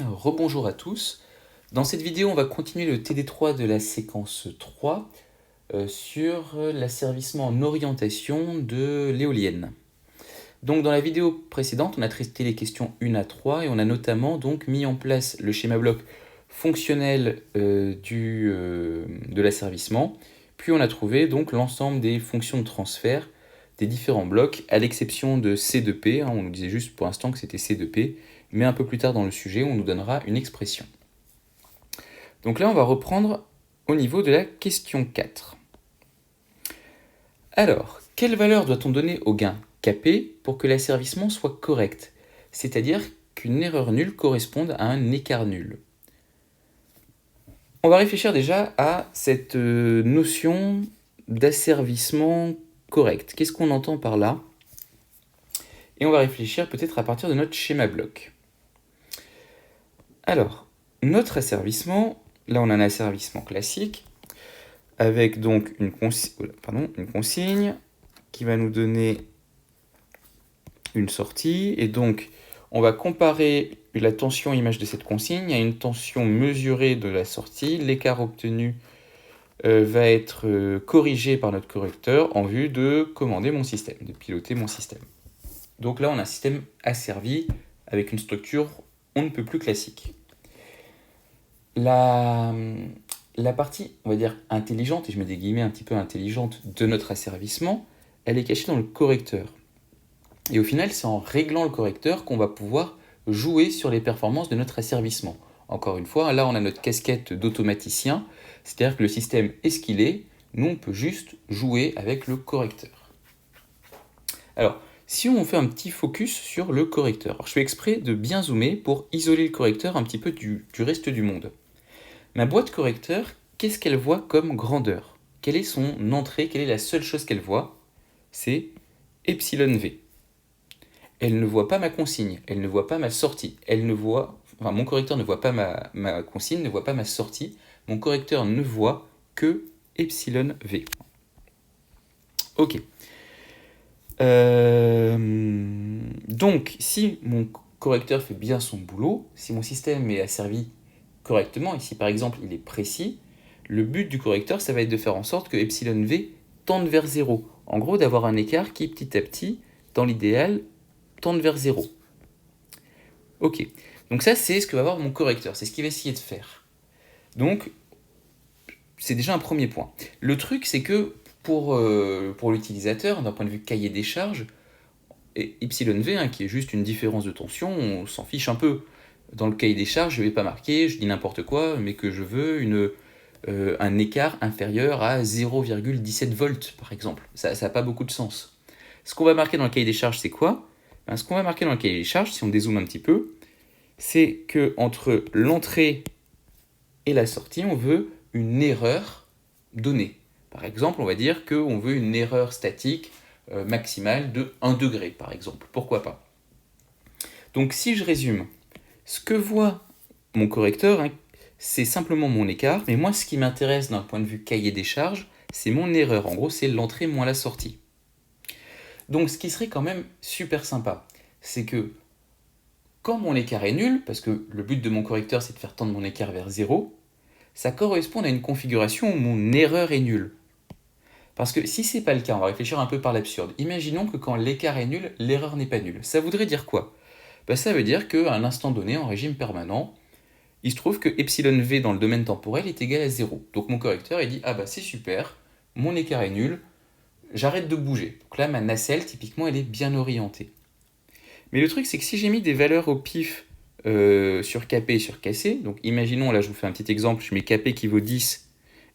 Alors, rebonjour à tous. Dans cette vidéo, on va continuer le TD3 de la séquence 3 sur l'asservissement en orientation de l'éolienne. Donc dans la vidéo précédente, on a traité les questions 1 à 3 et on a notamment donc mis en place le schéma bloc fonctionnel de l'asservissement. Puis on a trouvé donc l'ensemble des fonctions de transfert des différents blocs, à l'exception de C2P. On nous disait juste pour l'instant que c'était C2P, mais un peu plus tard dans le sujet, on nous donnera une expression. Donc là, on va reprendre au niveau de la question 4. Alors, quelle valeur doit-on donner au gain Kp pour que l'asservissement soit correct, c'est-à-dire qu'une erreur nulle corresponde à un écart nul? On va réfléchir déjà à cette notion d'asservissement correct. Qu'est-ce qu'on entend par là? Et on va réfléchir peut-être à partir de notre schéma bloc. Alors, notre asservissement, là on a un asservissement classique, avec donc une consigne qui va nous donner une sortie, et donc on va comparer la tension image de cette consigne à une tension mesurée de la sortie. L'écart obtenu va être corrigé par notre correcteur en vue de commander mon système, de piloter mon système. Donc là on a un système asservi avec une structure on ne peut plus classique. La partie, on va dire, intelligente, et je mets des guillemets un petit peu intelligente, de notre asservissement, elle est cachée dans le correcteur. Et au final, c'est en réglant le correcteur qu'on va pouvoir jouer sur les performances de notre asservissement. Encore une fois, là, on a notre casquette d'automaticien, c'est-à-dire que le système est ce qu'il est, nous, on peut juste jouer avec le correcteur. Alors, si on fait un petit focus sur le correcteur, alors je fais exprès de bien zoomer pour isoler le correcteur un petit peu du reste du monde. Ma boîte correcteur, qu'est-ce qu'elle voit comme grandeur? Quelle est son entrée? Quelle est la seule chose qu'elle voit? C'est epsilon v. Elle ne voit pas ma consigne, elle ne voit pas ma sortie, mon correcteur ne voit pas ma consigne, ne voit pas ma sortie, mon correcteur ne voit que epsilon v. Ok. Donc, si mon correcteur fait bien son boulot, si mon système est asservi correctement, ici par exemple il est précis, le but du correcteur ça va être de faire en sorte que epsilon v tende vers 0. En gros d'avoir un écart qui petit à petit, dans l'idéal, tende vers 0. Ok, donc ça c'est ce que va avoir mon correcteur, c'est ce qu'il va essayer de faire. Donc c'est déjà un premier point. Le truc c'est que pour l'utilisateur, d'un point de vue cahier des charges, epsilon v, qui est juste une différence de tension, on s'en fiche un peu. Dans le cahier des charges, je ne vais pas marquer, je dis n'importe quoi, mais que je veux un écart inférieur à 0,17 volts, par exemple. Ça n'a pas beaucoup de sens. Ce qu'on va marquer dans le cahier des charges, c'est quoi? Ce qu'on va marquer dans le cahier des charges, si on dézoome un petit peu, c'est qu'entre l'entrée et la sortie, on veut une erreur donnée. Par exemple, on va dire qu'on veut une erreur statique maximale de 1 degré, par exemple. Pourquoi pas? Donc si je résume, ce que voit mon correcteur, c'est simplement mon écart, mais moi ce qui m'intéresse d'un point de vue cahier des charges, c'est mon erreur. En gros, c'est l'entrée moins la sortie. Donc ce qui serait quand même super sympa, c'est que quand mon écart est nul, parce que le but de mon correcteur c'est de faire tendre mon écart vers 0, ça correspond à une configuration où mon erreur est nulle. Parce que si c'est pas le cas, on va réfléchir un peu par l'absurde. Imaginons que quand l'écart est nul, l'erreur n'est pas nulle. Ça voudrait dire quoi? Ça veut dire qu'à un instant donné, en régime permanent, il se trouve que epsilon v dans le domaine temporel est égal à 0. Donc mon correcteur il dit ah bah c'est super, mon écart est nul, j'arrête de bouger. Donc là ma nacelle typiquement elle est bien orientée. Mais le truc c'est que si j'ai mis des valeurs au pif sur Kp et sur Kc, donc imaginons là je vous fais un petit exemple, je mets Kp qui vaut 10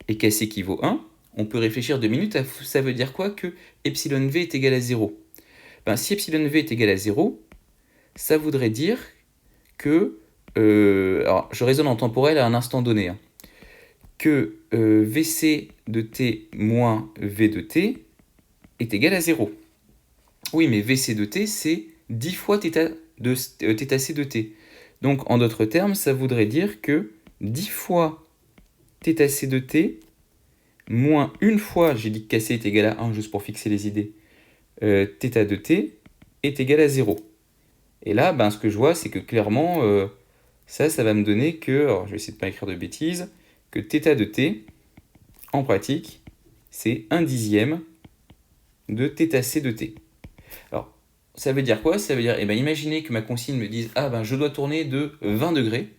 et Kc qui vaut 1, on peut réfléchir 2 minutes à ça veut dire quoi que epsilon v est égal à 0. Si epsilon v est égal à 0, ça voudrait dire que alors je raisonne en temporel à un instant donné, que Vc de t moins V de t est égal à 0. Oui, mais Vc de t, c'est 10 fois θc de t. Donc, en d'autres termes, ça voudrait dire que 10 fois θc de t moins une fois, j'ai dit que Kc est égal à 1, juste pour fixer les idées, θ de t est égal à 0. Et là, ce que je vois, c'est que clairement, ça va me donner que, alors je vais essayer de ne pas écrire de bêtises, que θ de t, en pratique, c'est 1/10 de θc de t. Alors, ça veut dire quoi? Ça veut dire, eh ben, imaginez que ma consigne me dise, ah ben je dois tourner de 20 degrés,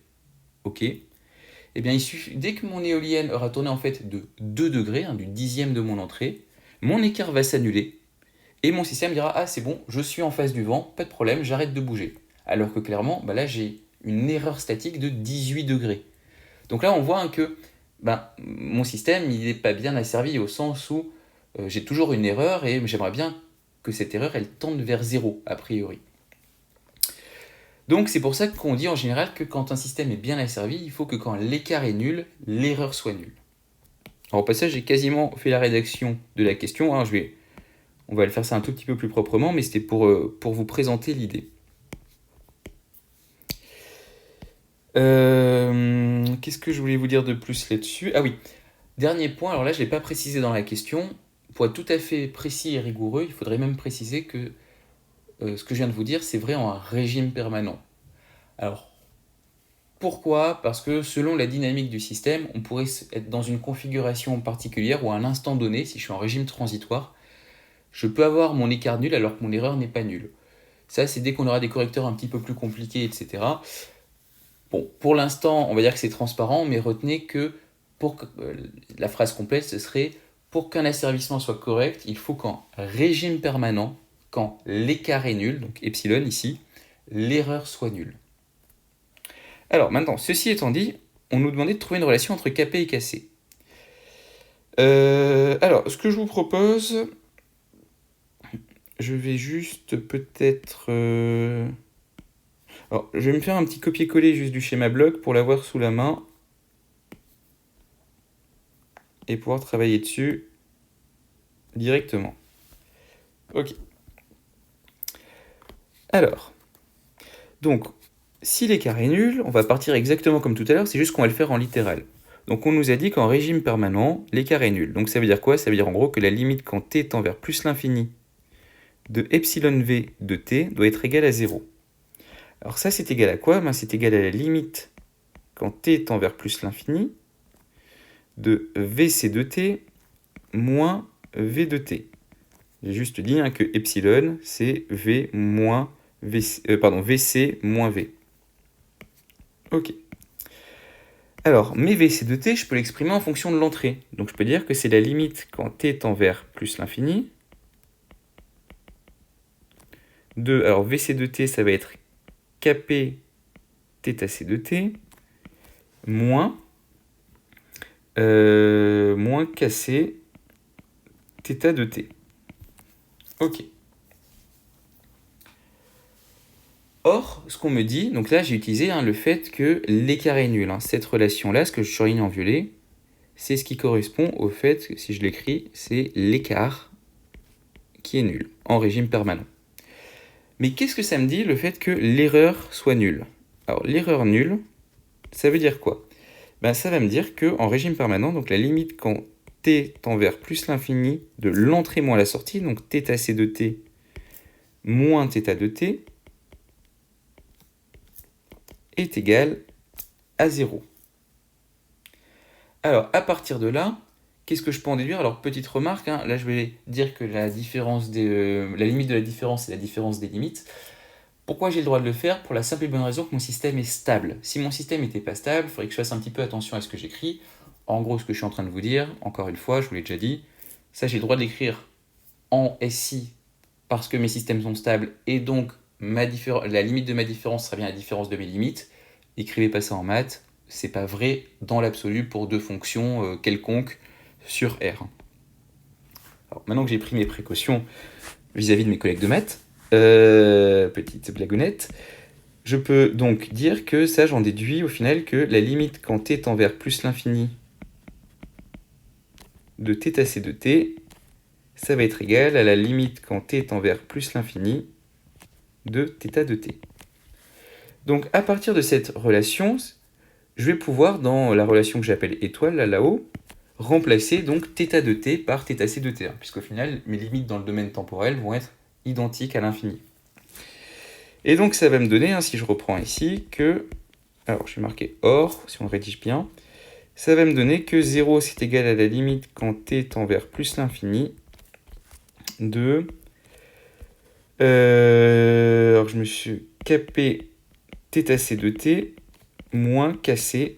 ok. Eh bien, il suffit, dès que mon éolienne aura tourné en fait de 2 degrés, hein, du 10e de mon entrée, mon écart va s'annuler, et mon système dira, ah c'est bon, je suis en face du vent, pas de problème, j'arrête de bouger. Alors que clairement, bah là j'ai une erreur statique de 18 degrés. Donc là on voit hein, que mon système il n'est pas bien asservi au sens où j'ai toujours une erreur et j'aimerais bien que cette erreur elle tende vers 0 a priori. Donc c'est pour ça qu'on dit en général que quand un système est bien asservi, il faut que quand l'écart est nul, l'erreur soit nulle. Alors au passage j'ai quasiment fait la rédaction de la question, hein, on va le faire ça un tout petit peu plus proprement, mais c'était pour vous présenter l'idée. Qu'est-ce que je voulais vous dire de plus là-dessus? Ah oui, dernier point, alors là je ne l'ai pas précisé dans la question. Pour être tout à fait précis et rigoureux, il faudrait même préciser que ce que je viens de vous dire, c'est vrai en régime permanent. Alors, pourquoi? Parce que selon la dynamique du système, on pourrait être dans une configuration particulière où à un instant donné, si je suis en régime transitoire, je peux avoir mon écart nul alors que mon erreur n'est pas nulle. Ça, c'est dès qu'on aura des correcteurs un petit peu plus compliqués, etc. Bon, pour l'instant, on va dire que c'est transparent, mais retenez que pour que, la phrase complète, ce serait « Pour qu'un asservissement soit correct, il faut qu'en régime permanent, quand l'écart est nul, donc epsilon ici, l'erreur soit nulle. » Alors maintenant, ceci étant dit, on nous demandait de trouver une relation entre Kp et Kc. Alors, ce que je vous propose, je vais juste peut-être... Alors, je vais me faire un petit copier-coller juste du schéma bloc pour l'avoir sous la main et pouvoir travailler dessus directement. Ok. Alors, donc, si l'écart est nul, on va partir exactement comme tout à l'heure, c'est juste qu'on va le faire en littéral. Donc on nous a dit qu'en régime permanent, l'écart est nul. Donc ça veut dire quoi? Ça veut dire en gros que la limite quand t tend vers plus l'infini de epsilon v de t doit être égale à 0. Alors ça c'est égal à quoi? C'est égal à la limite quand t tend vers plus l'infini de vc de t moins v de t. J'ai juste dit que epsilon c'est v moins vc moins v. Ok. Alors, mes vc de t, je peux l'exprimer en fonction de l'entrée. Donc je peux dire que c'est la limite quand t tend vers plus l'infini de, alors vc de t, ça va être kp θc de t moins kc θ de t. Ok. Or, ce qu'on me dit, donc là j'ai utilisé le fait que l'écart est nul. Cette relation-là, ce que je surligne en violet, c'est ce qui correspond au fait que si je l'écris, c'est l'écart qui est nul en régime permanent. Mais qu'est-ce que ça me dit le fait que l'erreur soit nulle? Alors l'erreur nulle, ça veut dire quoi? Ça va me dire qu'en régime permanent, donc la limite quand t tend vers plus l'infini de l'entrée moins la sortie, donc θc de t moins θ de t, est égale à 0. Alors, à partir de là, qu'est-ce que je peux en déduire? Alors, petite remarque, là je vais dire que la limite de la différence, c'est la différence des limites. Pourquoi j'ai le droit de le faire? Pour la simple et bonne raison que mon système est stable. Si mon système n'était pas stable, il faudrait que je fasse un petit peu attention à ce que j'écris. En gros, ce que je suis en train de vous dire, encore une fois, je vous l'ai déjà dit, ça j'ai le droit de l'écrire en SI parce que mes systèmes sont stables et donc la limite de ma différence sera bien la différence de mes limites. Écrivez pas ça en maths, c'est pas vrai dans l'absolu pour deux fonctions quelconques sur R. Alors, maintenant que j'ai pris mes précautions vis-à-vis de mes collègues de maths, petite blagounette, je peux donc dire que ça, j'en déduis au final que la limite quand t tend vers plus l'infini de θc de t, ça va être égal à la limite quand t tend vers plus l'infini de θ de t. Donc à partir de cette relation, je vais pouvoir, dans la relation que j'appelle étoile, là-haut, remplacer donc θ de t par θc de t, puisqu'au final, mes limites dans le domaine temporel vont être identiques à l'infini. Et donc ça va me donner, si je reprends ici, que Alors, je vais marquer OR, si on rédige bien. Ça va me donner que 0, c'est égal à la limite quand t tend vers plus l'infini de... alors, je me suis capé θc de t moins kc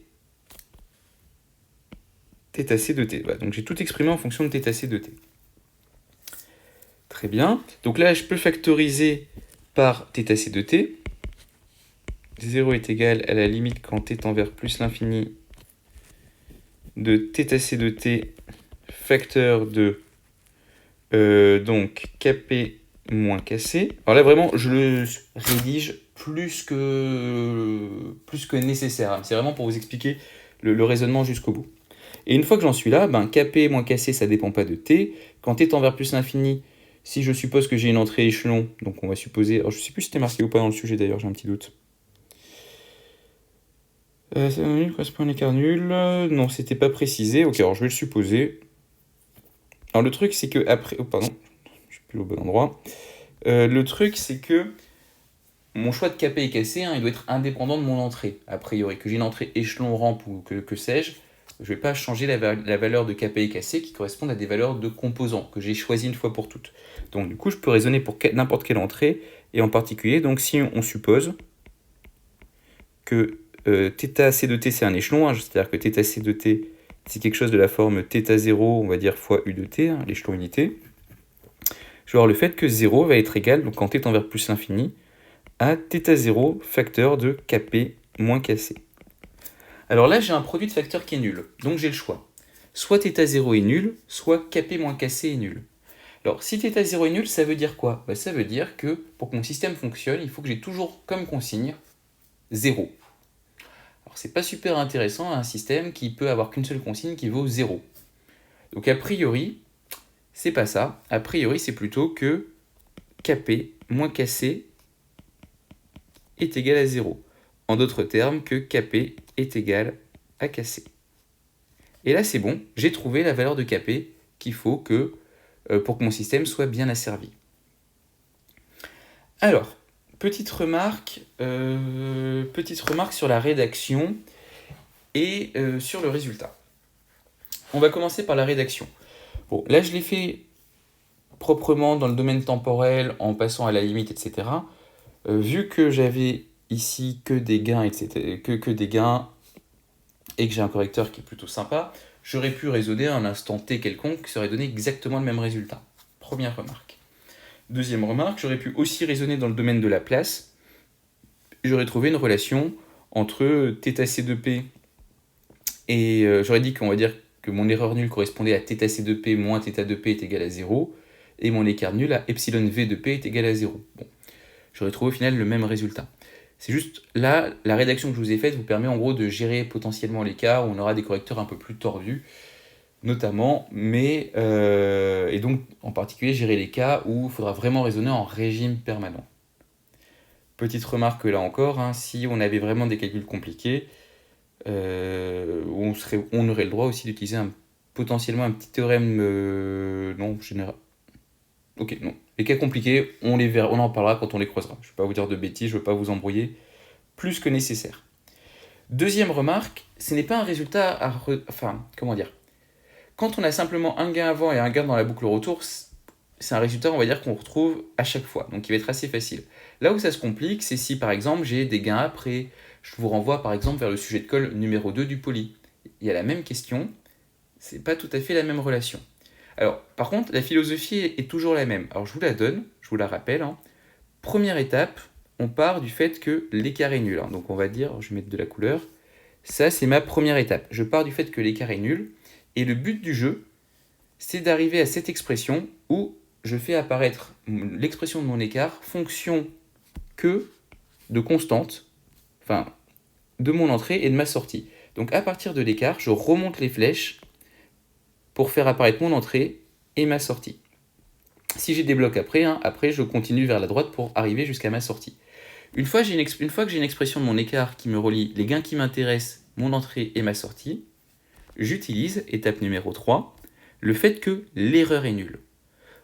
θc de t. Voilà, donc, j'ai tout exprimé en fonction de θc de t. Très bien. Donc là, je peux factoriser par θc de t. 0 est égal à la limite quand t tend vers plus l'infini de θc de t facteur de donc kp moins kc. Alors là, vraiment, je le rédige plus que nécessaire. C'est vraiment pour vous expliquer le raisonnement jusqu'au bout. Et une fois que j'en suis là, kp moins kc, ça ne dépend pas de t. Quand t tend vers plus l'infini, si je suppose que j'ai une entrée échelon, donc on va supposer... Alors je ne sais plus si c'était marqué ou pas dans le sujet d'ailleurs, j'ai un petit doute. C'est nul, correspond à un écart nul. Non, c'était pas précisé. Ok, alors je vais le supposer. Alors le truc, c'est que après... Oh, pardon, je suis plus au bon endroit. Le truc, c'est que mon choix de kp et kc, il doit être indépendant de mon entrée, a priori. Que j'ai une entrée échelon, rampe ou que sais-je, je ne vais pas changer la valeur de kp et kc qui correspondent à des valeurs de composants que j'ai choisies une fois pour toutes. Donc du coup, je peux raisonner pour n'importe quelle entrée, et en particulier, donc si on suppose que θc de t c'est un échelon, c'est-à-dire que θc de t c'est quelque chose de la forme θ0, on va dire, fois u de t, l'échelon unité, je vais avoir le fait que 0 va être égal, donc quand t tend vers plus l'infini, à θ0 facteur de kp moins kc. Alors là, j'ai un produit de facteurs qui est nul, donc j'ai le choix. Soit θ0 est nul, soit kp moins kc est nul. Alors, si θ0 est nul, ça veut dire quoi ? Ça veut dire que pour que mon système fonctionne, il faut que j'ai toujours comme consigne 0. Alors, c'est pas super intéressant un système qui peut avoir qu'une seule consigne qui vaut 0. Donc, a priori, c'est pas ça. A priori, c'est plutôt que kp moins kc est égal à 0. En d'autres termes, que kp est égal à kc. Et là, c'est bon, j'ai trouvé la valeur de kp qu'il faut pour que mon système soit bien asservi. Alors, petite remarque sur la rédaction et sur le résultat. On va commencer par la rédaction. Bon, là, je l'ai fait proprement dans le domaine temporel en passant à la limite, etc. Vu que j'avais ici que des gains, etc., que des gains et que j'ai un correcteur qui est plutôt sympa, j'aurais pu raisonner à un instant t quelconque qui aurait donné exactement le même résultat. Première remarque. Deuxième remarque, j'aurais pu aussi raisonner dans le domaine de la place. J'aurais trouvé une relation entre θc de p et j'aurais dit qu'on va dire que mon erreur nulle correspondait à θc de p moins θ de p est égal à 0 et mon écart nul à epsilon v de p est égal à 0. Bon, j'aurais trouvé au final le même résultat. C'est juste là, la rédaction que je vous ai faite vous permet en gros de gérer potentiellement les cas où on aura des correcteurs un peu plus tordus, notamment, et donc en particulier gérer les cas où il faudra vraiment raisonner en régime permanent. Petite remarque là encore, si on avait vraiment des calculs compliqués, on aurait le droit aussi d'utiliser potentiellement un petit théorème non général. Ok, non. Les cas compliqués, on en parlera quand on les croisera. Je ne vais pas vous dire de bêtises, je ne veux pas vous embrouiller plus que nécessaire. Deuxième remarque, ce n'est pas un résultat comment dire ? Quand on a simplement un gain avant et un gain dans la boucle retour, c'est un résultat, on va dire, qu'on retrouve à chaque fois. Donc, il va être assez facile. Là où ça se complique, c'est si, par exemple, j'ai des gains après. Je vous renvoie, par exemple, vers le sujet de colle numéro 2 du poly. Il y a la même question, c'est pas tout à fait la même relation. Alors, par contre, la philosophie est toujours la même. Alors, je vous la donne, je vous la rappelle. Première étape, on part du fait que l'écart est nul. Donc, on va dire, je vais mettre de la couleur. Ça, c'est ma première étape. Je pars du fait que l'écart est nul. Et le but du jeu, c'est d'arriver à cette expression où je fais apparaître l'expression de mon écart fonction que de constante, de mon entrée et de ma sortie. Donc à partir de l'écart, je remonte les flèches pour faire apparaître mon entrée et ma sortie. Si j'ai des blocs après, je continue vers la droite pour arriver jusqu'à ma sortie. Une fois que j'ai une expression de mon écart qui me relie les gains qui m'intéressent, mon entrée et ma sortie, j'utilise, étape numéro 3, le fait que l'erreur est nulle.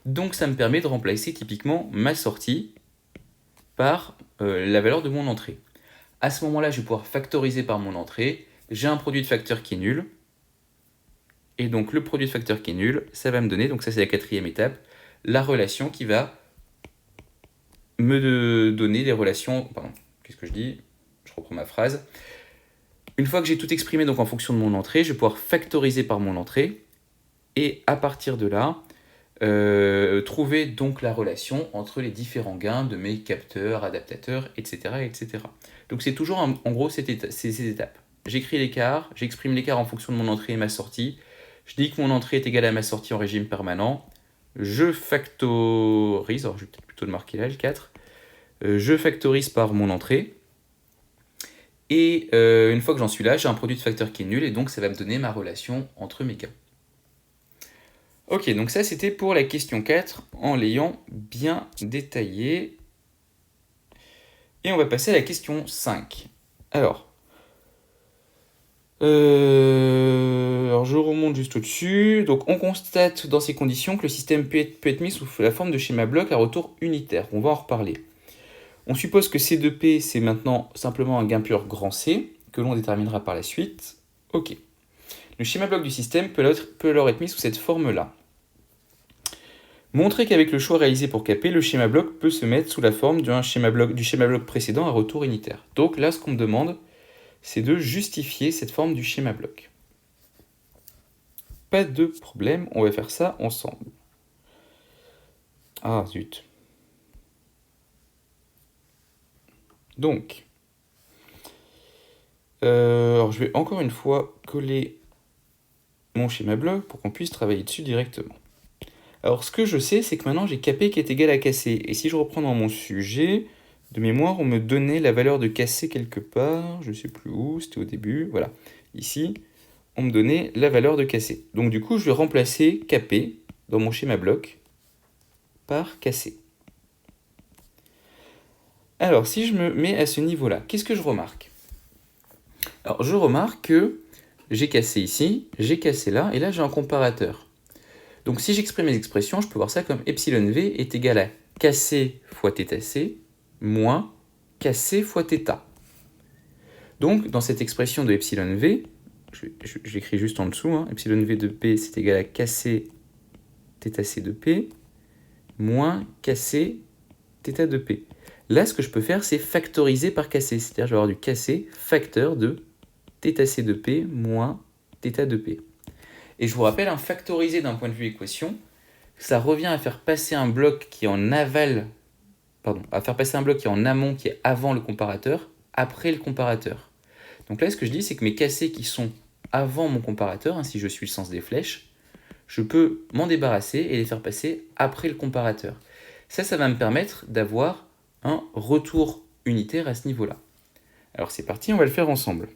Donc ça me permet de remplacer typiquement ma sortie par la valeur de mon entrée. À ce moment-là, je vais pouvoir factoriser par mon entrée. J'ai un produit de facteurs qui est nul. Et donc le produit de facteurs qui est nul, ça va me donner, donc ça c'est la quatrième étape, la relation qui va me donner des relations... Pardon, qu'est-ce que je dis? Je reprends ma phrase. Une fois que j'ai tout exprimé donc en fonction de mon entrée, je vais pouvoir factoriser par mon entrée. Et à partir de là, trouver donc la relation entre les différents gains de mes capteurs, adaptateurs, etc. etc. Donc c'est toujours en gros ces étapes. J'écris l'écart, j'exprime l'écart en fonction de mon entrée et ma sortie. Je dis que mon entrée est égale à ma sortie en régime permanent. Je factorise, alors je vais peut-être plutôt le marquer là, le 4. Je factorise par mon entrée. Et une fois que j'en suis là, j'ai un produit de facteurs qui est nul et donc ça va me donner ma relation entre mes gains. Ok, donc ça c'était pour la question 4 en l'ayant bien détaillé. Et on va passer à la question 5. Alors je remonte juste au-dessus. Donc on constate dans ces conditions que le système peut être mis sous la forme de schéma bloc à retour unitaire. On va en reparler. On suppose que C2P c'est maintenant simplement un gain pur grand C, que l'on déterminera par la suite. Ok. Le schéma bloc du système peut alors être mis sous cette forme-là. Montrer qu'avec le choix réalisé pour Kp, le schéma bloc peut se mettre sous la forme du schéma bloc précédent à retour unitaire. Donc là, ce qu'on me demande, c'est de justifier cette forme du schéma bloc. Pas de problème, on va faire ça ensemble. Ah, zut. Donc, alors je vais encore une fois coller mon schéma bloc pour qu'on puisse travailler dessus directement. Alors, ce que je sais, c'est que maintenant, j'ai Kp qui est égal à Kc. Et si je reprends dans mon sujet, de mémoire, on me donnait la valeur de Kc quelque part. Je ne sais plus où, c'était au début. Voilà. Ici, on me donnait la valeur de Kc. Donc, du coup, je vais remplacer Kp dans mon schéma bloc par Kc. Alors, si je me mets à ce niveau-là, qu'est-ce que je remarque? Alors, je remarque que j'ai Kc ici, j'ai Kc là, et là, j'ai un comparateur. Donc si j'exprime mes expressions, je peux voir ça comme epsilon v est égal à Kc fois θc moins Kc fois θ. Donc dans cette expression de epsilon v, je l'écris juste en dessous, hein, epsilon v de p c'est égal à Kc θc de p moins Kc θ de p. Là, ce que je peux faire, c'est factoriser par Kc, c'est-à-dire je vais avoir du Kc facteur de θc de p moins θ de p. Et je vous rappelle, un factorisé d'un point de vue équation, ça revient à faire passer un bloc qui est en aval, à faire passer un bloc qui est en amont, qui est avant le comparateur, après le comparateur. Donc là, ce que je dis, c'est que mes Kc qui sont avant mon comparateur, hein, si je suis le sens des flèches, je peux m'en débarrasser et les faire passer après le comparateur. Ça va me permettre d'avoir un retour unitaire à ce niveau-là. Alors c'est parti, on va le faire ensemble.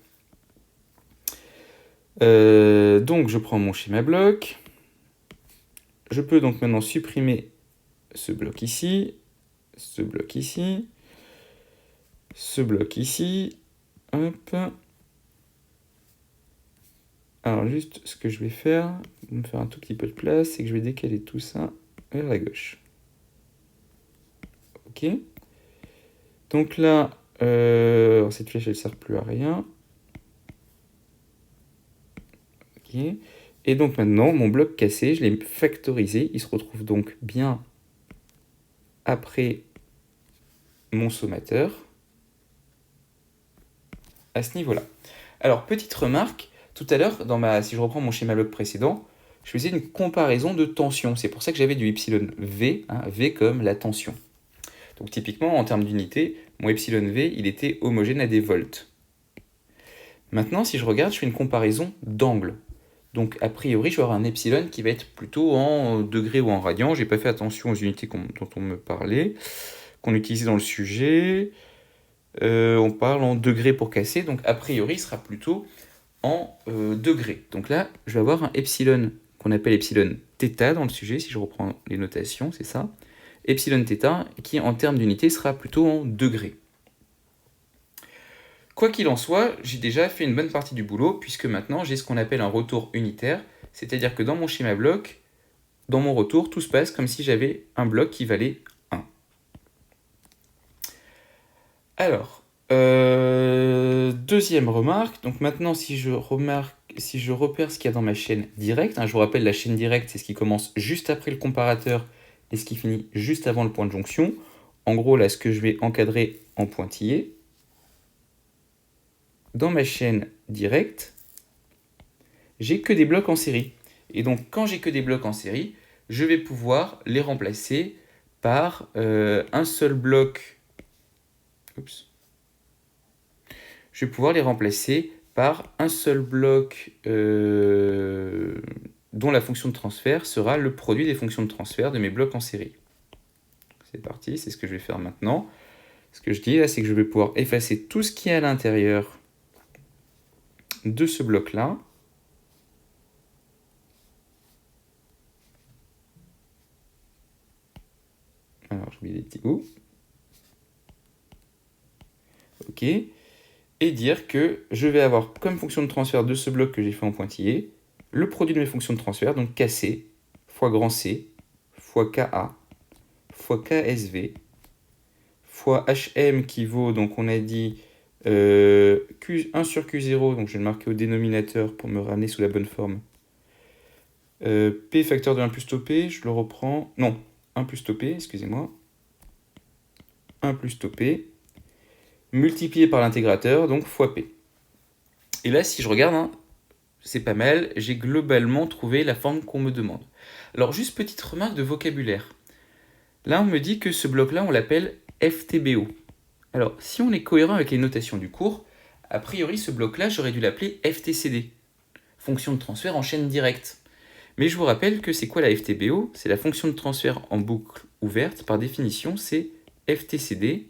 Donc je prends mon schéma bloc. Je peux donc maintenant supprimer ce bloc ici, ce bloc ici, ce bloc ici. Hop. Alors juste ce que je vais faire, me faire un tout petit peu de place, c'est que je vais décaler tout ça vers la gauche. Ok. Donc là, cette flèche elle ne sert plus à rien. Ok. Et donc maintenant, mon bloc Kc, je l'ai factorisé. Il se retrouve donc bien après mon sommateur à ce niveau-là. Alors, petite remarque, tout à l'heure, si je reprends mon schéma bloc précédent, je faisais une comparaison de tension. C'est pour ça que j'avais du epsilon V, hein, V comme la tension. Donc typiquement, en termes d'unité, mon epsilon V, il était homogène à des volts. Maintenant, si je regarde, je fais une comparaison d'angle. Donc, a priori, je vais avoir un epsilon qui va être plutôt en degrés ou en radians. Je n'ai pas fait attention aux unités dont on me parlait, qu'on utilisait dans le sujet. On parle en degrés pour Kc, donc a priori, il sera plutôt en degrés. Donc là, je vais avoir un epsilon qu'on appelle epsilon θ dans le sujet, si je reprends les notations, c'est ça. Epsilon θ qui, en termes d'unité, sera plutôt en degrés. Quoi qu'il en soit, j'ai déjà fait une bonne partie du boulot, puisque maintenant j'ai ce qu'on appelle un retour unitaire, c'est-à-dire que dans mon schéma bloc, dans mon retour, tout se passe comme si j'avais un bloc qui valait 1. Alors, Deuxième remarque, donc maintenant si je repère ce qu'il y a dans ma chaîne directe, je vous rappelle la chaîne directe c'est ce qui commence juste après le comparateur et ce qui finit juste avant le point de jonction. En gros là ce que je vais encadrer en pointillé, dans ma chaîne directe, j'ai que des blocs en série. Et donc quand j'ai que des blocs en série, je vais pouvoir les remplacer par un seul bloc. Je vais pouvoir les remplacer par un seul bloc dont la fonction de transfert sera le produit des fonctions de transfert de mes blocs en série. C'est parti, c'est ce que je vais faire maintenant. Ce que je dis là, c'est que je vais pouvoir effacer tout ce qui est à l'intérieur de ce bloc-là. Alors, j'ai oublié des petits bouts. OK. Et dire que je vais avoir comme fonction de transfert de ce bloc que j'ai fait en pointillé, le produit de mes fonctions de transfert, donc KC fois grand C fois KA fois KSV fois HM qui vaut, donc on a dit 1 sur Q0, donc je vais le marquer au dénominateur pour me ramener sous la bonne forme. P facteur de 1 plus tau P, je le reprends, non, 1 plus tau P, excusez-moi, 1 plus tau P, multiplié par l'intégrateur, donc fois P. Et là, si je regarde, c'est pas mal, j'ai globalement trouvé la forme qu'on me demande. Alors, juste petite remarque de vocabulaire. Là, on me dit que ce bloc-là, on l'appelle FTBO. Alors, si on est cohérent avec les notations du cours, a priori, ce bloc-là, j'aurais dû l'appeler FTCD, fonction de transfert en chaîne directe. Mais je vous rappelle que c'est quoi la FTBO? C'est la fonction de transfert en boucle ouverte. Par définition, c'est FTCD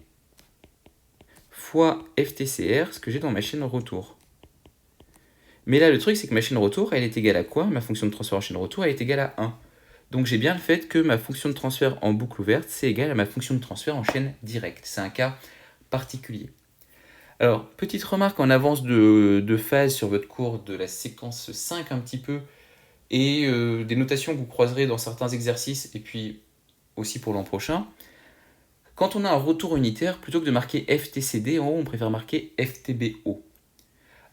fois FTCR, ce que j'ai dans ma chaîne retour. Mais là, le truc, c'est que ma chaîne retour, elle est égale à quoi? Ma fonction de transfert en chaîne retour, elle est égale à 1. Donc j'ai bien le fait que ma fonction de transfert en boucle ouverte, c'est égal à ma fonction de transfert en chaîne directe. C'est un cas particulier. Alors, petite remarque en avance de phase sur votre cours de la séquence 5 un petit peu, et des notations que vous croiserez dans certains exercices, et puis aussi pour l'an prochain. Quand on a un retour unitaire, plutôt que de marquer FTCD, en haut, on préfère marquer FTBO.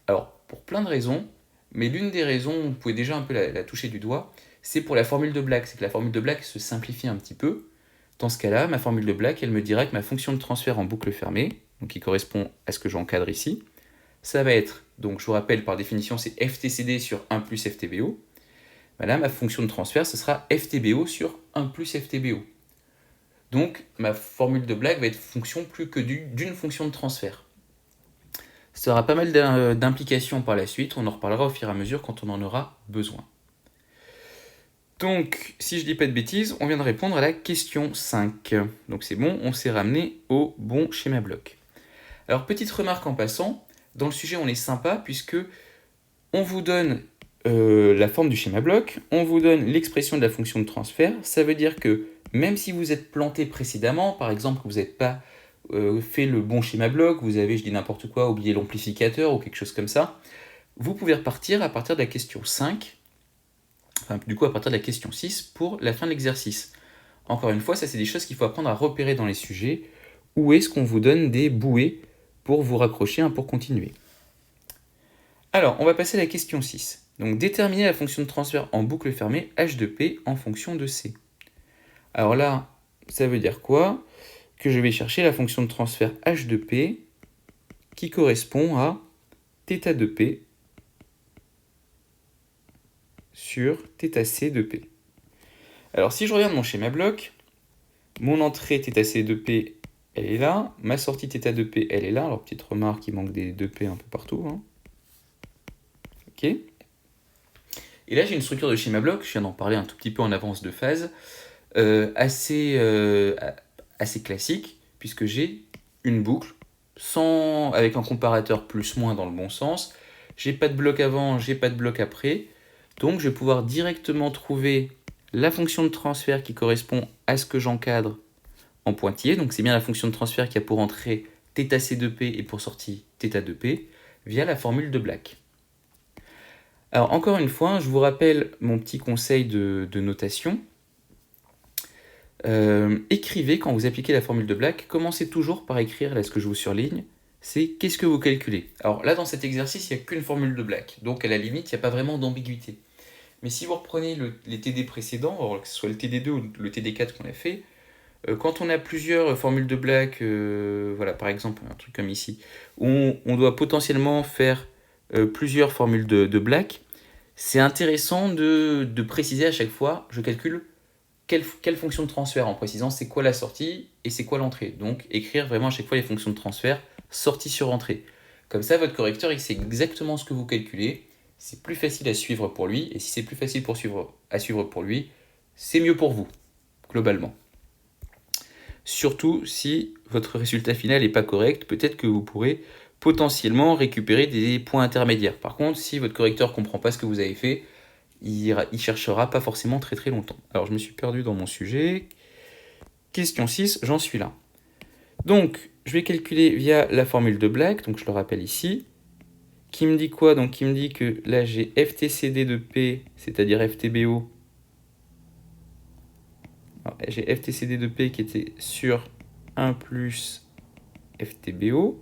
Alors, pour plein de raisons, mais l'une des raisons, vous pouvez déjà un peu la toucher du doigt, c'est pour la formule de Black. C'est que la formule de Black se simplifie un petit peu. Dans ce cas-là, ma formule de Black, elle me dira que ma fonction de transfert en boucle fermée, donc qui correspond à ce que j'encadre ici, ça va être, donc je vous rappelle, par définition, c'est FTCD sur 1 plus FTBO. Là, ma fonction de transfert, ce sera FTBO sur 1 plus FTBO. Donc, ma formule de Black va être fonction plus que d'une fonction de transfert. Ça aura pas mal d'implications par la suite, on en reparlera au fur et à mesure quand on en aura besoin. Donc, si je dis pas de bêtises, on vient de répondre à la question 5. Donc c'est bon, on s'est ramené au bon schéma bloc. Alors, petite remarque en passant, dans le sujet on est sympa puisque on vous donne la forme du schéma bloc, on vous donne l'expression de la fonction de transfert, ça veut dire que même si vous êtes planté précédemment, par exemple que vous n'avez pas fait le bon schéma bloc, vous avez, je dis n'importe quoi, oublié l'amplificateur ou quelque chose comme ça, vous pouvez repartir à partir de la question 5, enfin du coup à partir de la question 6 pour la fin de l'exercice. Encore une fois, ça c'est des choses qu'il faut apprendre à repérer dans les sujets, où est-ce qu'on vous donne des bouées pour vous raccrocher pour continuer. Alors, on va passer à la question 6. Donc, déterminer la fonction de transfert en boucle fermée H de P en fonction de C. Alors là, ça veut dire quoi? Que je vais chercher la fonction de transfert H de P qui correspond à θ de P sur θc de P. Alors, si je regarde mon schéma bloc, mon entrée θc de P, elle est là. Ma sortie θ de P, elle est là. Alors, petite remarque, il manque des 2P un peu partout. Ok. Et là, j'ai une structure de schéma bloc, je viens d'en parler un tout petit peu en avance de phase, assez classique, puisque j'ai une boucle avec un comparateur plus-moins dans le bon sens. J'ai pas de bloc avant, j'ai pas de bloc après. Donc, je vais pouvoir directement trouver la fonction de transfert qui correspond à ce que j'encadre en pointillé. Donc, c'est bien la fonction de transfert qui a pour entrée θc de P et pour sortie θ de P via la formule de Black. Alors, encore une fois, je vous rappelle mon petit conseil de notation. Écrivez quand vous appliquez la formule de Black. Commencez toujours par écrire là, ce que je vous surligne. c'est qu'est-ce que vous calculez. Alors là, dans cet exercice, il n'y a qu'une formule de Black, donc à la limite, il n'y a pas vraiment d'ambiguïté. Mais si vous reprenez les TD précédents, alors que ce soit le TD2 ou le TD4 qu'on a fait, quand on a plusieurs formules de Black, voilà, par exemple, un truc comme ici, où on doit potentiellement faire plusieurs formules de Black, c'est intéressant de préciser à chaque fois, je calcule quelle fonction de transfert en précisant c'est quoi la sortie et c'est quoi l'entrée. Donc écrire vraiment à chaque fois les fonctions de transfert, sortie sur entrée. Comme ça, votre correcteur, il sait exactement ce que vous calculez, c'est plus facile à suivre pour lui, et si c'est plus facile à suivre pour lui, c'est mieux pour vous, globalement. Surtout si votre résultat final n'est pas correct, peut-être que vous pourrez potentiellement récupérer des points intermédiaires. Par contre, si votre correcteur ne comprend pas ce que vous avez fait, il cherchera pas forcément très très longtemps. Alors je me suis perdu dans mon sujet. Question 6, j'en suis là. Donc, je vais calculer via la formule de Black, donc je le rappelle ici, qui me dit quoi? Donc qui me dit que là j'ai FTCD de P, c'est-à-dire FTBO. Alors, j'ai FTCD de P qui était sur 1 plus FTBO.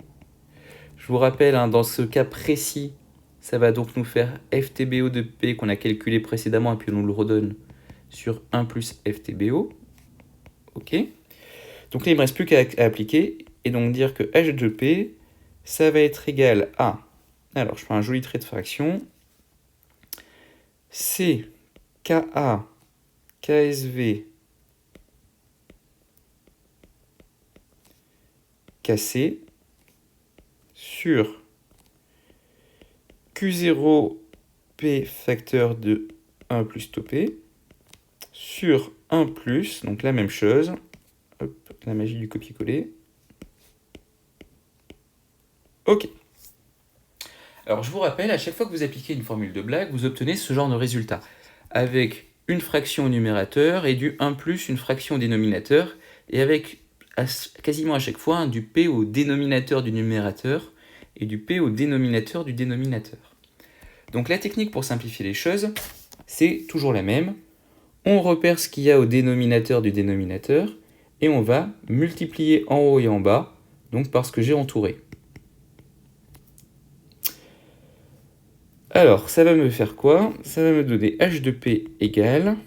Je vous rappelle, hein, dans ce cas précis, ça va donc nous faire FTBO de P qu'on a calculé précédemment et puis on nous le redonne sur 1 plus FTBO. Ok. Donc là, il ne me reste plus qu'à appliquer et donc dire que H de P, ça va être égal à... Alors, je fais un joli trait de fraction. C, KA, KSV, KC sur Q0P facteur de 1 plus tau P sur 1 plus, donc la même chose, hop, la magie du copier-coller. Ok. Alors je vous rappelle, à chaque fois que vous appliquez une formule de Black, vous obtenez ce genre de résultat, avec une fraction au numérateur et du 1 plus une fraction au dénominateur, et avec quasiment à chaque fois du P au dénominateur du numérateur et du P au dénominateur du dénominateur. Donc la technique pour simplifier les choses, c'est toujours la même. On repère ce qu'il y a au dénominateur du dénominateur et on va multiplier en haut et en bas, donc par ce que j'ai entouré. Alors, ça va me faire quoi? Ça va me donner H de P égale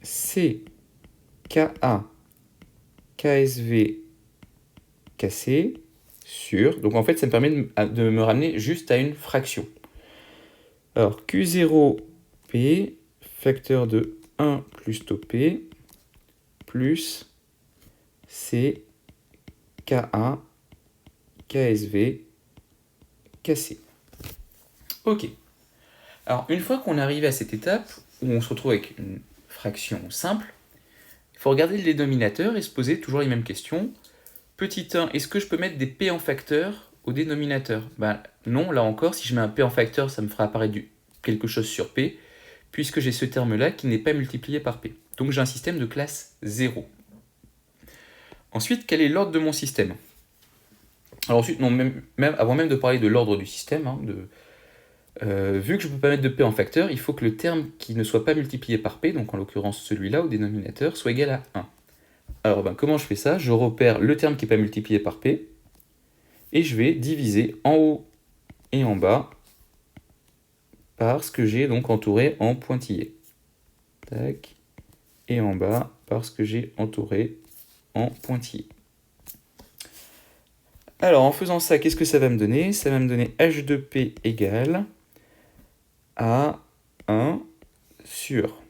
C, KA, KSV, KC sur... Donc en fait, ça me permet de me ramener juste à une fraction. Alors, Q0P, facteur de 1 plus tau P, plus C, KA, KSV, KC. Ok. Alors, une fois qu'on arrive à cette étape, où on se retrouve avec une fraction simple, il faut regarder le dénominateur et se poser toujours les mêmes questions. Petit 1, est-ce que je peux mettre des P en facteur au dénominateur? Ben non, là encore, si je mets un P en facteur, ça me fera apparaître quelque chose sur P, puisque j'ai ce terme-là qui n'est pas multiplié par P. Donc j'ai un système de classe 0. Ensuite, quel est l'ordre de mon système? Alors ensuite, non, avant même de parler de l'ordre du système, hein, vu que je ne peux pas mettre de P en facteur, il faut que le terme qui ne soit pas multiplié par P, donc en l'occurrence celui-là au dénominateur, soit égal à 1. Alors comment je fais ça? Je repère le terme qui n'est pas multiplié par P, et je vais diviser en haut et en bas par ce que j'ai donc entouré en pointillé. Tac. Et en bas par ce que j'ai entouré en pointillé. Alors en faisant ça, qu'est-ce que ça va me donner? Ça va me donner H de P égale à 1 sur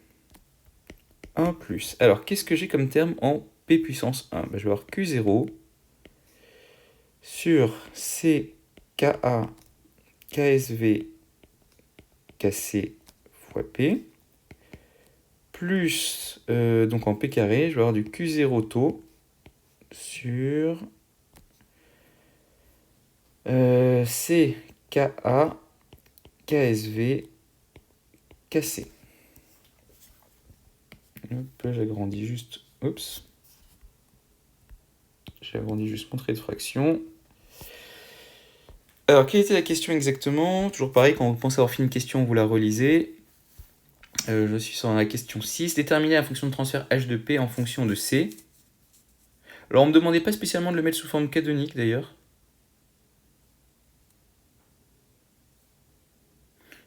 1 plus. Alors qu'est-ce que j'ai comme terme en P puissance 1? Je vais avoir Q0 sur C, KA, KSV, KC fois P, plus, donc en P carré, je vais avoir du Q0 tau sur C, KA, KSV, KC. Hop, j'agrandis juste, oups, j'agrandis juste mon trait de fraction. Alors, quelle était la question exactement? Toujours pareil, quand vous pensez avoir fait une question, vous la relisez. Je suis sur la question 6. Déterminer la fonction de transfert h de p en fonction de c. Alors, on me demandait pas spécialement de le mettre sous forme canonique, d'ailleurs.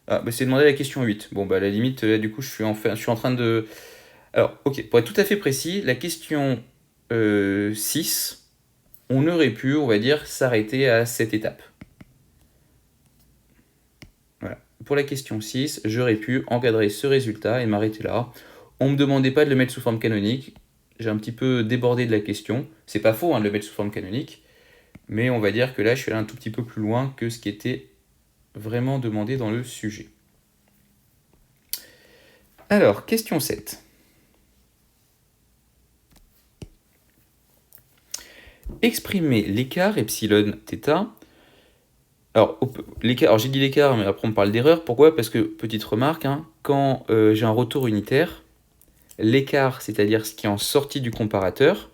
Ah, bah c'est demandé la question 8. Bon, bah à la limite, là, du coup, je suis en train de... Alors, ok, pour être tout à fait précis, la question 6, on aurait pu, on va dire, s'arrêter à cette étape. Voilà. Pour la question 6, j'aurais pu encadrer ce résultat et m'arrêter là. On ne me demandait pas de le mettre sous forme canonique. J'ai un petit peu débordé de la question. C'est pas faux hein, de le mettre sous forme canonique. Mais on va dire que là, je suis allé un tout petit peu plus loin que ce qui était vraiment demandé dans le sujet. Alors, question 7. Exprimer l'écart epsilon θ. Alors, j'ai dit l'écart, mais après on parle d'erreur. Pourquoi? Parce que, petite remarque, hein, quand j'ai un retour unitaire, l'écart, c'est-à-dire ce qui est en sortie du comparateur,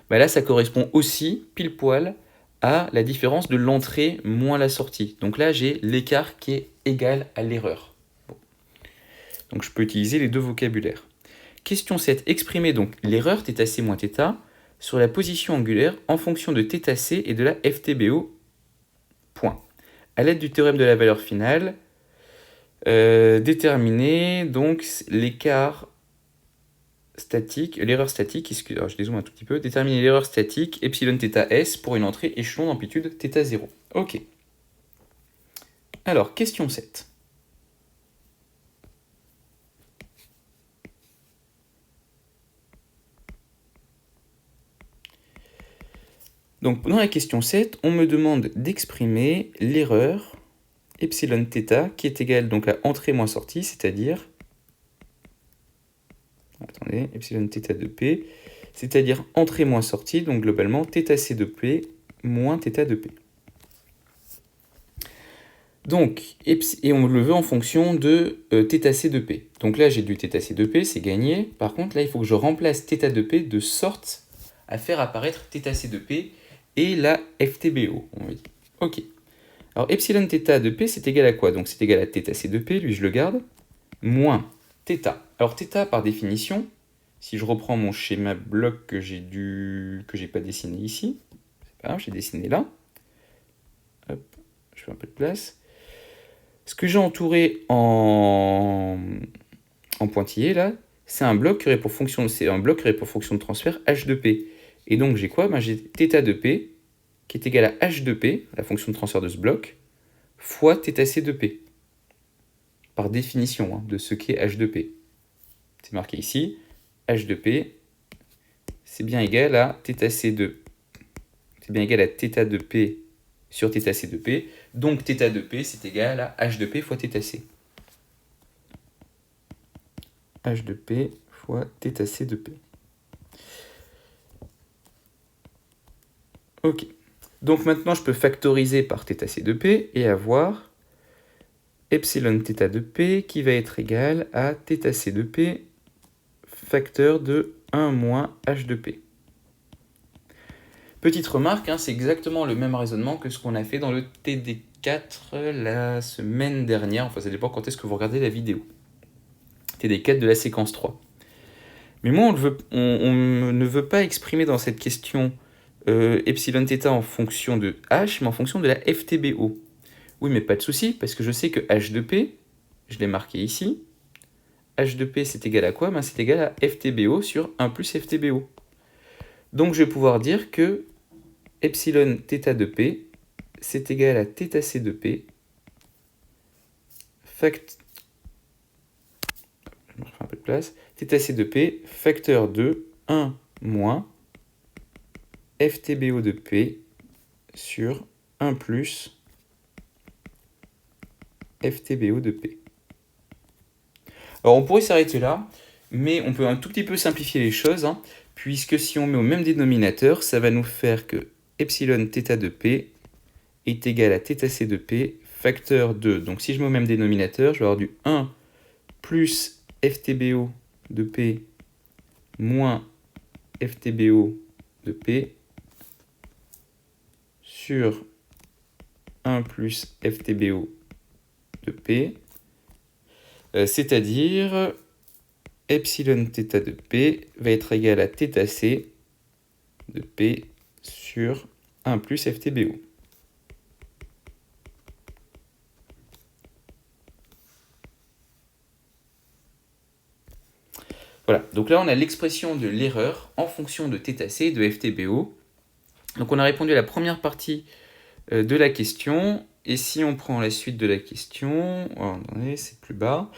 bah là, ça correspond aussi, pile poil, à la différence de l'entrée moins la sortie. Donc là, j'ai l'écart qui est égal à l'erreur. Bon. Donc je peux utiliser les deux vocabulaires. Question 7. Exprimer donc l'erreur θc moins θ sur la position angulaire en fonction de θc et de la FTBO. Point. À l'aide du théorème de la valeur finale, déterminer donc l'écart statique, l'erreur statique, alors je dézoome un tout petit peu, déterminer l'erreur statique epsilon θ s pour une entrée échelon d'amplitude θ0. Ok. Alors, question 7. Donc, dans la question 7, on me demande d'exprimer l'erreur epsilon θ qui est égale donc à entrée moins sortie, c'est-à-dire, attendez, epsilon θ de p, c'est-à-dire entrée moins sortie, donc globalement θc de p moins θ de p. Donc, et on le veut en fonction de θc de p. Donc là, j'ai du θc de p, c'est gagné. Par contre, là, il faut que je remplace θ de p de sorte à faire apparaître θc de p et la FTBO, on va dire. Ok. Alors, epsilon θ de p, c'est égal à quoi? Donc, c'est égal à θc de p, lui, je le garde, moins θ. Alors, θ, par définition, si je reprends mon schéma bloc que j'ai pas dessiné ici, c'est pas grave, j'ai dessiné là. Hop, je fais un peu de place. Ce que j'ai entouré en pointillé là, c'est un bloc qui aurait pour fonction de transfert h de p. Et donc j'ai quoi? J'ai θ de p qui est égal à h de p, la fonction de transfert de ce bloc, fois θc de p. Par définition hein, de ce qu'est h de p. C'est marqué ici, h de p, c'est bien égal à θc de, c'est bien égal à θ de p sur θc de p, donc θ de p c'est égal à h de p fois θc. h de p fois θc de p. Ok. Donc maintenant je peux factoriser par θc de p et avoir epsilon θ de p qui va être égal à θc de p facteur de 1 moins h de p. Petite remarque, hein, c'est exactement le même raisonnement que ce qu'on a fait dans le TD4 la semaine dernière. Enfin, ça dépend quand est-ce que vous regardez la vidéo. TD4 de la séquence 3. Mais moi, on ne veut pas exprimer dans cette question epsilon θ en fonction de h, mais en fonction de la FTBO. Oui, mais pas de souci, parce que je sais que h de p, je l'ai marqué ici, h de p c'est égal à quoi? C'est égal à FTBO sur 1 plus FTBO. Donc je vais pouvoir dire que epsilon θ de p, c'est égal à θc de p, je me refais un peu de place, θc de p, facteur de 1 moins FTBO de p sur 1 plus FTBO de p. Alors on pourrait s'arrêter là, mais on peut un tout petit peu simplifier les choses, hein, puisque si on met au même dénominateur, ça va nous faire que epsilon θ de p est égal à θc de p facteur de, donc si je mets au même dénominateur, je vais avoir du 1 plus FTBO de p moins FTBO de p sur 1 plus FTBO de p, c'est-à-dire epsilon θ de p va être égal à θc de P sur 1 plus FTBO. Voilà, donc là on a l'expression de l'erreur en fonction de θc et de FTBO. Donc on a répondu à la première partie de la question, et si on prend la suite de la question, c'est plus bas.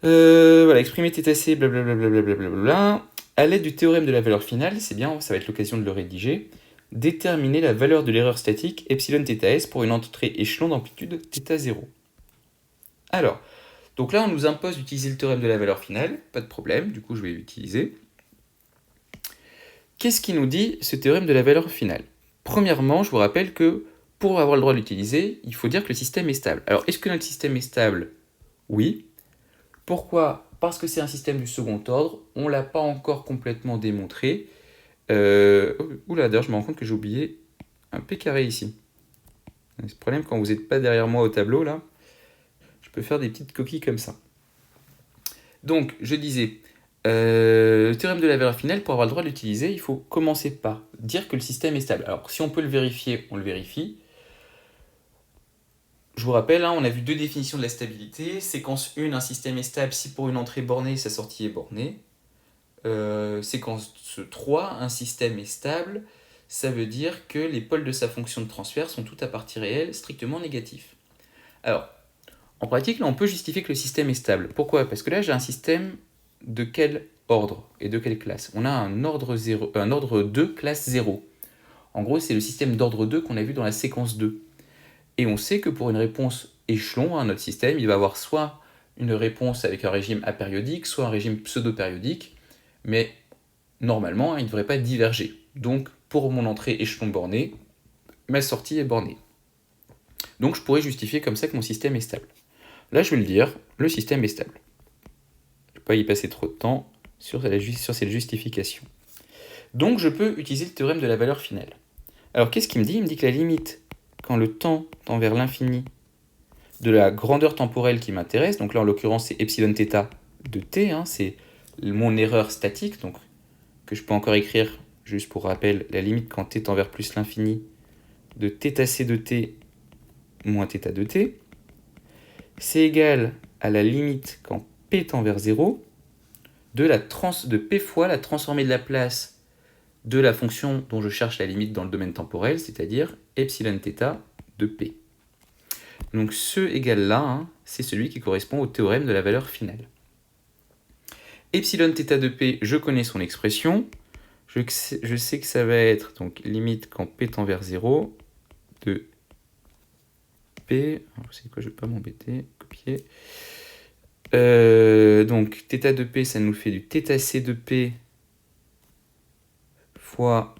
Voilà, exprimer θc, blablabla, à l'aide du théorème de la valeur finale, c'est bien, ça va être l'occasion de le rédiger, déterminer la valeur de l'erreur statique epsilon θs pour une entrée échelon d'amplitude θ0. Alors, donc là on nous impose d'utiliser le théorème de la valeur finale, pas de problème, du coup je vais l'utiliser. Qu'est-ce qui nous dit ce théorème de la valeur finale? Premièrement, je vous rappelle que pour avoir le droit de l'utiliser, il faut dire que le système est stable. Alors, est-ce que notre système est stable? Oui. Pourquoi? Parce que c'est un système du second ordre, on ne l'a pas encore complètement démontré. Oula, d'ailleurs, je me rends compte que j'ai oublié un P carré ici. C'est le problème quand vous n'êtes pas derrière moi au tableau, là. Je peux faire des petites coquilles comme ça. Donc, je disais, le théorème de la valeur finale, pour avoir le droit de l'utiliser, il faut commencer par dire que le système est stable. Alors, si on peut le vérifier, on le vérifie. Je vous rappelle, on a vu deux définitions de la stabilité. Séquence 1, un système est stable si pour une entrée bornée, sa sortie est bornée. Séquence 3, un système est stable. Ça veut dire que les pôles de sa fonction de transfert sont tout à partie réelle, strictement négatifs. Alors, en pratique, là, on peut justifier que le système est stable. Pourquoi? Parce que là, j'ai un système de quel ordre et de quelle classe? On a un ordre 2, classe 0. En gros, c'est le système d'ordre 2 qu'on a vu dans la séquence 2. Et on sait que pour une réponse échelon à notre système, il va avoir soit une réponse avec un régime apériodique, soit un régime pseudo-périodique, mais normalement, il ne devrait pas diverger. Donc, pour mon entrée échelon borné, ma sortie est bornée. Donc, je pourrais justifier comme ça que mon système est stable. Là, je vais le dire, le système est stable. Je ne vais pas y passer trop de temps sur cette justification. Donc, je peux utiliser le théorème de la valeur finale. Alors, qu'est-ce qu'il me dit? Il me dit que la limite, quand le temps tend vers l'infini, de la grandeur temporelle qui m'intéresse, donc là en l'occurrence c'est epsilon θ de t, c'est mon erreur statique, donc que je peux encore écrire, juste pour rappel, la limite quand t tend vers plus l'infini de θc de t moins θ de t, c'est égal à la limite quand p tend vers 0 de p fois la transformée de la place de la fonction dont je cherche la limite dans le domaine temporel, c'est-à-dire epsilon θ de p. Donc ce égal-là, c'est celui qui correspond au théorème de la valeur finale. Epsilon θ de p, je connais son expression. Je sais que ça va être donc limite quand p tend vers 0 de p. C'est quoi, je ne vais pas m'embêter. Copier. Donc θ de p, ça nous fait du θc de p fois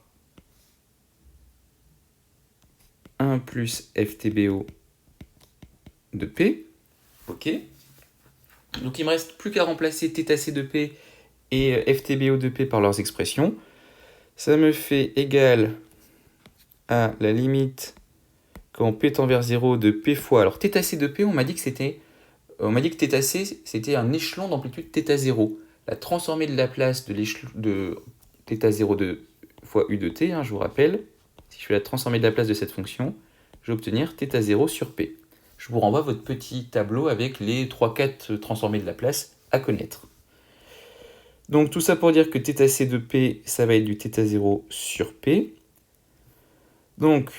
1 plus FTBO de P. Ok. Donc il ne me reste plus qu'à remplacer θc de P et FTBO de P par leurs expressions. Ça me fait égal à la limite quand P tend vers 0 de P fois. Alors θc de P, on m'a dit que θc c'était un échelon d'amplitude θ0. La transformée de la place de θ0 de fois U de t, je vous rappelle, si je fais la transformée de la place de cette fonction, je vais obtenir θ0 sur P. Je vous renvoie votre petit tableau avec les 3-4 transformées de la place à connaître. Donc tout ça pour dire que θc de P, ça va être du θ0 sur P. Donc,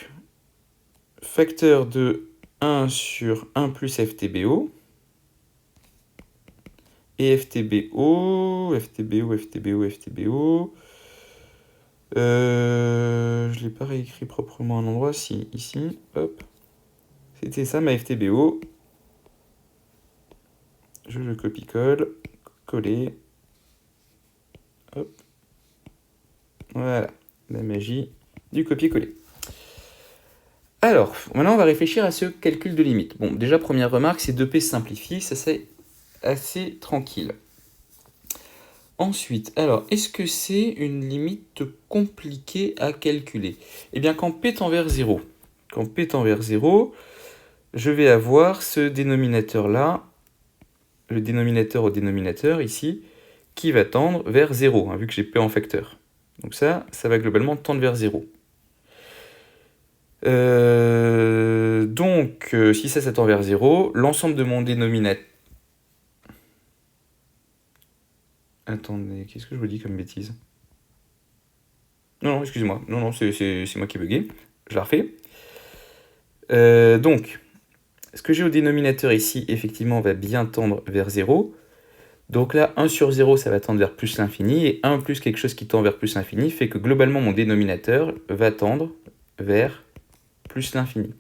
facteur de 1 sur 1 plus FTBO. Et FTBO. Je ne l'ai pas réécrit proprement à un endroit, si, ici, hop. C'était ça ma FTBO. Je le copie-colle, coller. Hop. Voilà, la magie du copier-coller. Alors, maintenant on va réfléchir à ce calcul de limite. Bon, déjà, première remarque, c'est 2p simplifie, ça c'est assez tranquille. Ensuite, alors, est-ce que c'est une limite compliquée à calculer? Eh bien, quand p tend vers 0, je vais avoir ce dénominateur-là, le dénominateur au dénominateur ici, qui va tendre vers 0, vu que j'ai p en facteur. Donc ça va globalement tendre vers 0. Si ça tend vers 0, l'ensemble de mon dénominateur... Attendez, qu'est-ce que je vous dis comme bêtise? Non, excusez-moi. Non, c'est moi qui ai bugué. Je la refais. Ce que j'ai au dénominateur ici, effectivement, va bien tendre vers 0. Donc là, 1 sur 0, ça va tendre vers plus l'infini, et 1 plus quelque chose qui tend vers plus l'infini fait que globalement, mon dénominateur va tendre vers plus l'infini.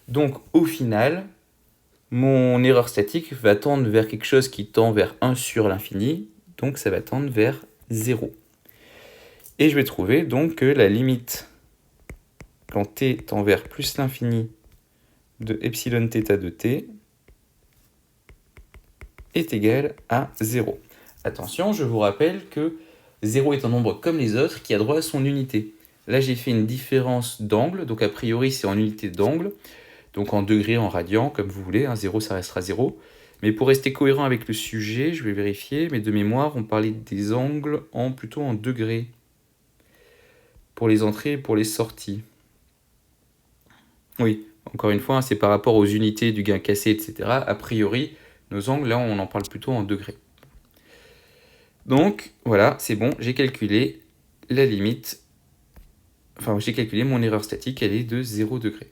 Donc au final, mon erreur statique va tendre vers quelque chose qui tend vers 1 sur l'infini, donc ça va tendre vers 0. Et je vais trouver donc que la limite quand t tend vers plus l'infini de epsilon θ de t est égal à 0. Attention, je vous rappelle que 0 est un nombre comme les autres qui a droit à son unité. Là, j'ai fait une différence d'angle, donc a priori, c'est en unité d'angle, donc en degrés, en radians, comme vous voulez, 0, ça restera 0. Mais pour rester cohérent avec le sujet, je vais vérifier, mais de mémoire, on parlait des angles plutôt en degrés, pour les entrées et pour les sorties. Oui, encore une fois, c'est par rapport aux unités du gain cassé, etc. A priori, nos angles, là, on en parle plutôt en degrés. Donc, voilà, c'est bon, j'ai calculé la limite. Enfin, j'ai calculé mon erreur statique, elle est de 0 degré.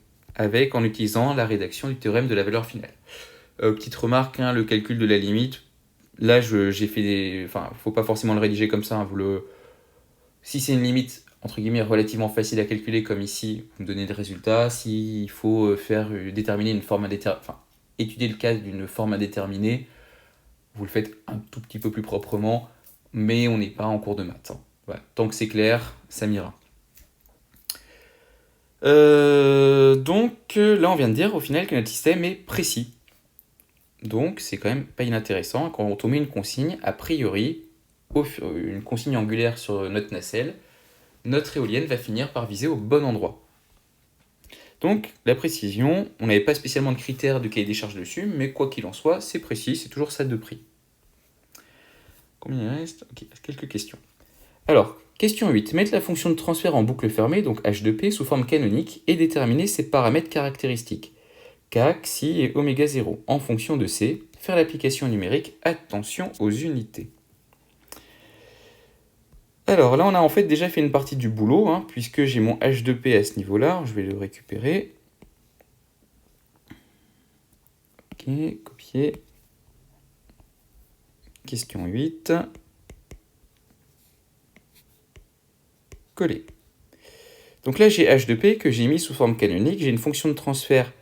En utilisant la rédaction du théorème de la valeur finale. Petite remarque, le calcul de la limite, là, j'ai fait des... Enfin, faut pas forcément le rédiger comme ça. Si c'est une limite, entre guillemets, relativement facile à calculer, comme ici, vous me donnez des résultats. S'il faut déterminer une forme indéterminée, enfin, étudier le cas d'une forme indéterminée, vous le faites un tout petit peu plus proprement, mais on n'est pas en cours de maths. Voilà. Tant que c'est clair, ça m'ira. Là, on vient de dire au final que notre système est précis. Donc, c'est quand même pas inintéressant. Quand on met une consigne, a priori, une consigne angulaire sur notre nacelle, notre éolienne va finir par viser au bon endroit. Donc, la précision, on n'avait pas spécialement de critères de cahier des charges dessus, mais quoi qu'il en soit, c'est précis, c'est toujours ça de prix. Combien il reste? Ok, quelques questions. Alors, question 8. Mettre la fonction de transfert en boucle fermée, donc h de p, sous forme canonique, et déterminer ses paramètres caractéristiques, k, xi et oméga 0, en fonction de c. Faire l'application numérique, attention aux unités. Alors là, on a en fait déjà fait une partie du boulot, puisque j'ai mon h de p à ce niveau-là. Je vais le récupérer. Ok, copier. Question 8. Coller. Donc là, j'ai h de p que j'ai mis sous forme canonique. J'ai une fonction de transfert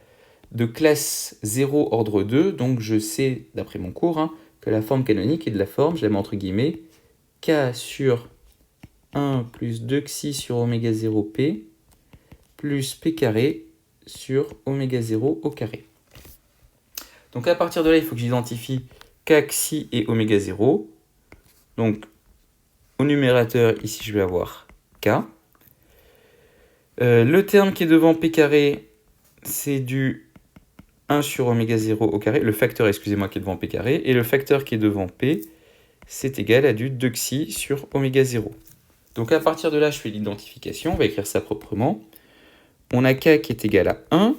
de classe 0 ordre 2. Donc je sais, d'après mon cours, que la forme canonique est de la forme, je la mets entre guillemets, k sur 1 plus 2 xi sur oméga 0 p plus p carré sur oméga 0 au carré. Donc à partir de là, il faut que j'identifie k, xi et oméga 0. Donc au numérateur, ici je vais avoir k. Le terme qui est devant p carré, c'est du 1 sur oméga 0 au carré. Le facteur, excusez-moi, qui est devant p carré. Et le facteur qui est devant p, c'est égal à du 2 xi sur oméga 0. Donc à partir de là, je fais l'identification. On va écrire ça proprement. On a k qui est égal à 1.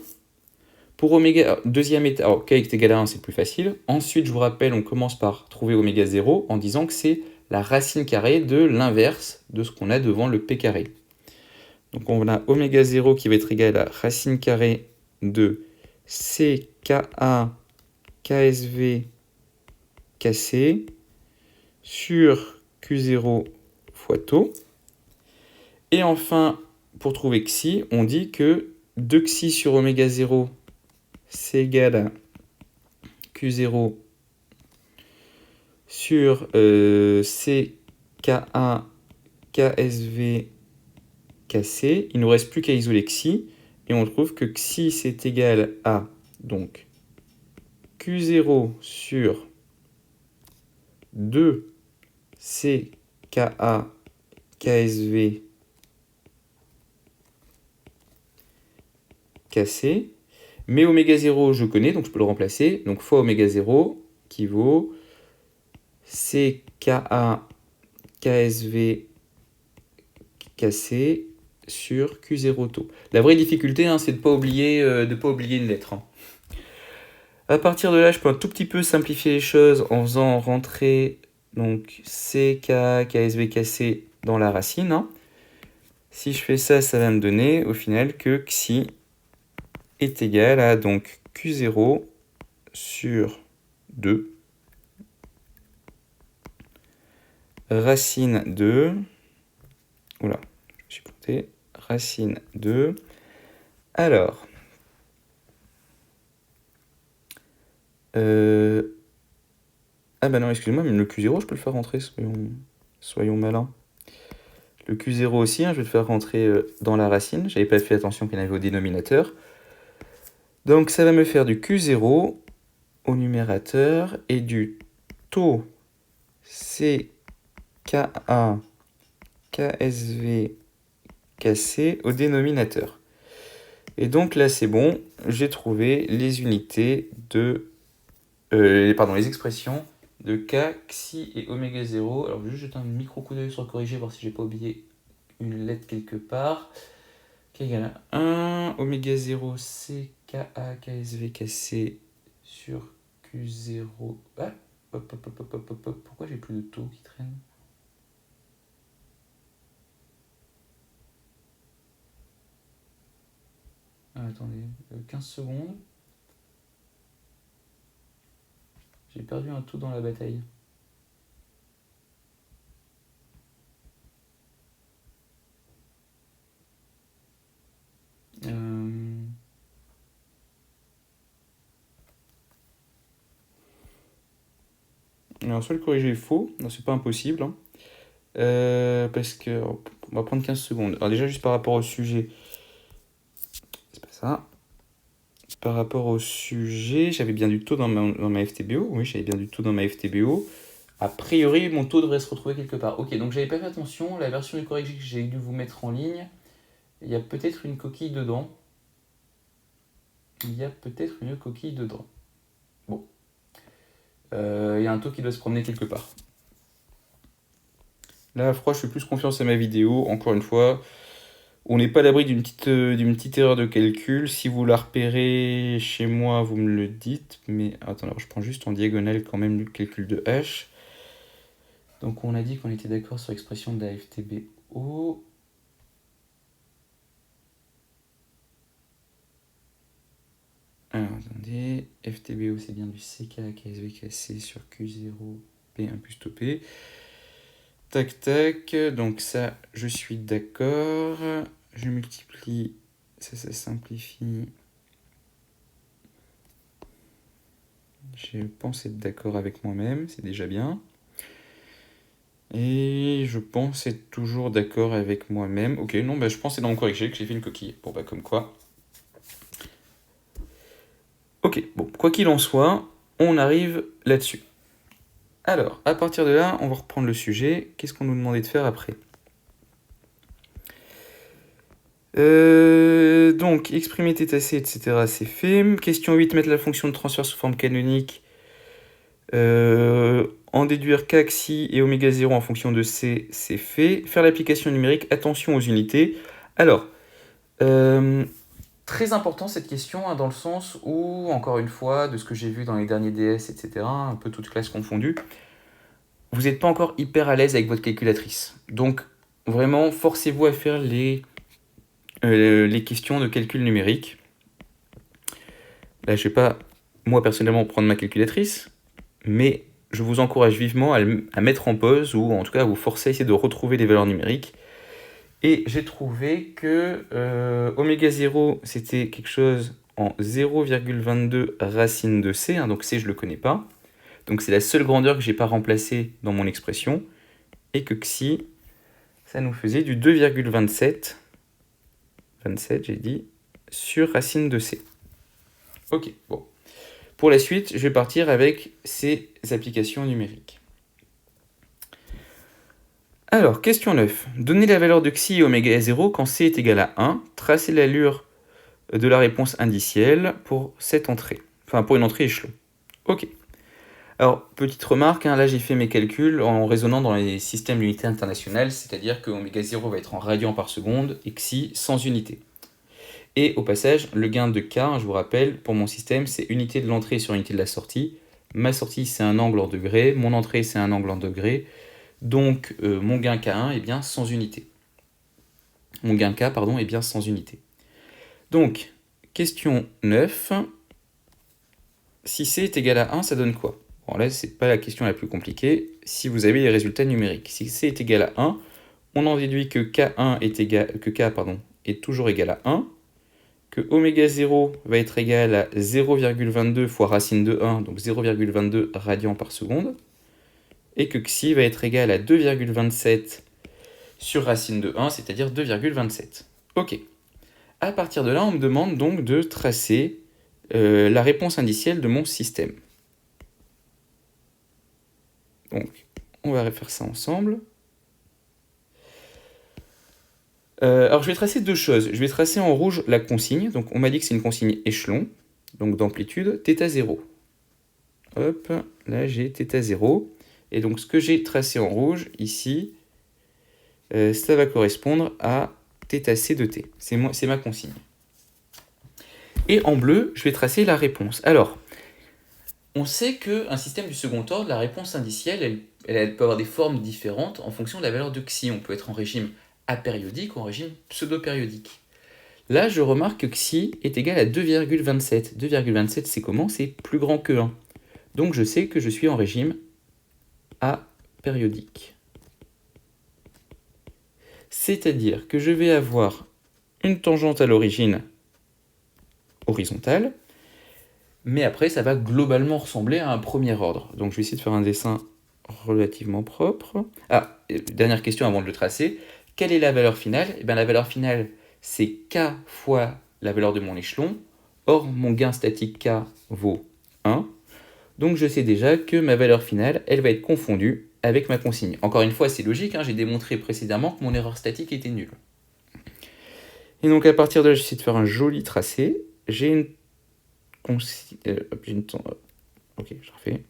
Pour oméga, deuxième état, alors k est égal à 1, c'est plus facile. Ensuite, je vous rappelle, on commence par trouver oméga 0 en disant que c'est la racine carrée de l'inverse de ce qu'on a devant le p carré. Donc on a oméga 0 qui va être égal à racine carrée de CKA KSV KC sur Q0 fois tau. Et enfin, pour trouver xi, on dit que 2 xi sur oméga 0, c'est égal à Q0 sur CKA KSV KC. Il ne nous reste plus qu'à isoler xi. Et on trouve que xi, c'est égal à donc Q0 sur 2 CKA KSV KC. Mais oméga 0, je connais, donc je peux le remplacer. Donc fois oméga 0 qui vaut CKA KSV cassé sur Q0 taux. La vraie difficulté, hein, c'est de ne pas oublier une lettre. Hein. À partir de là, je peux un tout petit peu simplifier les choses en faisant rentrer donc CK, KSV cassé dans la racine. Hein. Si je fais ça, ça va me donner au final que Xi est égal à donc Q0 sur 2 racine 2. Oula, je me suis planté. Racine 2. Alors. Ah bah non, excusez-moi, mais le Q0, je peux le faire rentrer, soyons malins. Le Q0 aussi, hein, je vais le faire rentrer dans la racine. J'avais pas fait attention qu'il y en avait au dénominateur. Donc ça va me faire du Q0 au numérateur et du taux CKA KSV cassé au dénominateur. Et donc là, c'est bon, j'ai trouvé les unités de... les expressions de K, Xi et oméga 0. Alors, je vais juste jeter un micro coup d'œil sur le corrigé, voir si j'ai pas oublié une lettre quelque part. K égale à 1, oméga 0, CKA, KSV cassé sur Q0. Ah, pourquoi j'ai plus de taux qui traînent? Ah, attendez, 15 secondes. J'ai perdu un taux dans la bataille. Alors, soit le corrigé est faux, non, c'est pas impossible. Hein. Parce que. On va prendre 15 secondes. Alors, déjà, juste par rapport au sujet. C'est pas ça. Par rapport au sujet, j'avais bien du taux dans ma FTBO. Oui, j'avais bien du taux dans ma FTBO. A priori, mon taux devrait se retrouver quelque part. Ok, donc j'avais pas fait attention. La version du corrigé que j'ai dû vous mettre en ligne, il y a peut-être une coquille dedans. Bon. Il y a un taux qui doit se promener quelque part. Là, à froid, je fais plus confiance à ma vidéo. Encore une fois, on n'est pas à l'abri d'une petite erreur de calcul. Si vous la repérez chez moi, vous me le dites. Mais attends, alors je prends juste en diagonale quand même le calcul de H. Donc on a dit qu'on était d'accord sur l'expression de la FTBO. Alors attendez, FTBO c'est bien du CK, KSV cassé sur Q0, P1 plus taux P. Tac tac, donc ça je suis d'accord. Je multiplie, ça simplifie. Je pense être d'accord avec moi-même, c'est déjà bien. Et je pense être toujours d'accord avec moi-même. Ok, non, bah, je pense que c'est dans mon corrigé que j'ai fait une coquille. Bon, bah, comme quoi. Ok, bon, quoi qu'il en soit, on arrive là-dessus. Alors, à partir de là, on va reprendre le sujet. Qu'est-ce qu'on nous demandait de faire après? Donc, exprimer θc, etc., c'est fait. Question 8, mettre la fonction de transfert sous forme canonique. En déduire k, xi et oméga 0 en fonction de c, c'est fait. Faire l'application numérique, attention aux unités. Alors, très important cette question, hein, dans le sens où, encore une fois, de ce que j'ai vu dans les derniers DS, etc., un peu toutes classes confondues, vous n'êtes pas encore hyper à l'aise avec votre calculatrice. Donc, vraiment, forcez-vous à faire les questions de calcul numérique. Là, je ne vais pas, moi, personnellement, prendre ma calculatrice, mais je vous encourage vivement à mettre en pause, ou en tout cas à vous forcer à essayer de retrouver les valeurs numériques. Et j'ai trouvé que oméga 0, c'était quelque chose en 0,22 racine de c, hein, donc c, je ne le connais pas. Donc c'est la seule grandeur que je n'ai pas remplacée dans mon expression. Et que xi, ça nous faisait du 2,27, 27 j'ai dit, sur racine de c. Ok, bon. Pour la suite, je vais partir avec ces applications numériques. Alors, question 9. Donnez la valeur de xi et oméga 0 quand c est égal à 1. Tracez l'allure de la réponse indicielle pour cette entrée. Enfin, pour une entrée échelon. Ok. Alors, petite remarque, hein, là j'ai fait mes calculs en raisonnant dans les systèmes d'unité internationale, c'est-à-dire que oméga 0 va être en radians par seconde et xi sans unité. Et au passage, le gain de k, hein, je vous rappelle, pour mon système, c'est unité de l'entrée sur unité de la sortie. Ma sortie, c'est un angle en degrés, mon entrée, c'est un angle en degrés. Donc, mon gain K1 est bien sans unité. Mon gain K, pardon, est bien sans unité. Donc, question 9. Si C est égal à 1, ça donne quoi? Bon, là, c'est pas la question la plus compliquée. Si vous avez les résultats numériques. Si C est égal à 1, on en déduit que K1 est égal, que K, pardon, est toujours égal à 1, que oméga 0 va être égal à 0,22 fois racine de 1, donc 0,22 radians par seconde, et que xi va être égal à 2,27 sur racine de 1, c'est-à-dire 2,27. Ok. À partir de là, on me demande donc de tracer la réponse indicielle de mon système. Donc, on va refaire ça ensemble. Alors, je vais tracer deux choses. Je vais tracer en rouge la consigne. Donc, on m'a dit que c'est une consigne échelon, donc d'amplitude, θ0. Hop, là, j'ai θ0. Et donc, ce que j'ai tracé en rouge, ici, ça va correspondre à θc de t. C'est ma consigne. Et en bleu, je vais tracer la réponse. Alors, on sait qu'un système du second ordre, la réponse indicielle, elle peut avoir des formes différentes en fonction de la valeur de xi. On peut être en régime apériodique ou en régime pseudo-périodique. Là, je remarque que xi est égal à 2,27. 2,27, c'est comment? C'est plus grand que 1. Donc, je sais que je suis en régime apériodique. C'est-à-dire que je vais avoir une tangente à l'origine horizontale, mais après, ça va globalement ressembler à un premier ordre. Donc, je vais essayer de faire un dessin relativement propre. Ah, dernière question avant de le tracer. Quelle est la valeur finale? Eh bien, la valeur finale, c'est k fois la valeur de mon échelon. Or, mon gain statique k vaut 1. Donc, je sais déjà que ma valeur finale, elle va être confondue avec ma consigne. Encore une fois, c'est logique, hein, j'ai démontré précédemment que mon erreur statique était nulle. Et donc, à partir de là, j'essaie de faire un joli tracé. J'ai une ok, je refais.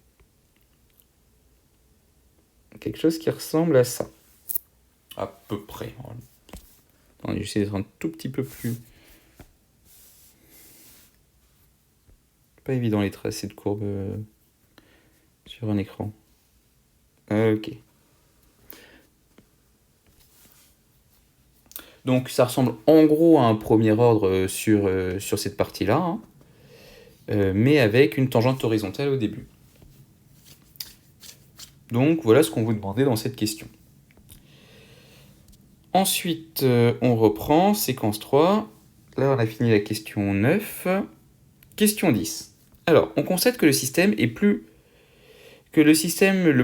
Quelque chose qui ressemble à ça. À peu près. J'essaie d'être un tout petit peu plus... Pas évident les tracés de courbes sur un écran. Ok. Donc ça ressemble en gros à un premier ordre sur cette partie-là, hein, mais avec une tangente horizontale au début. Donc voilà ce qu'on vous demandait dans cette question. Ensuite, on reprend, séquence 3. Là, on a fini la question 9. Question 10. Alors, on constate que le système le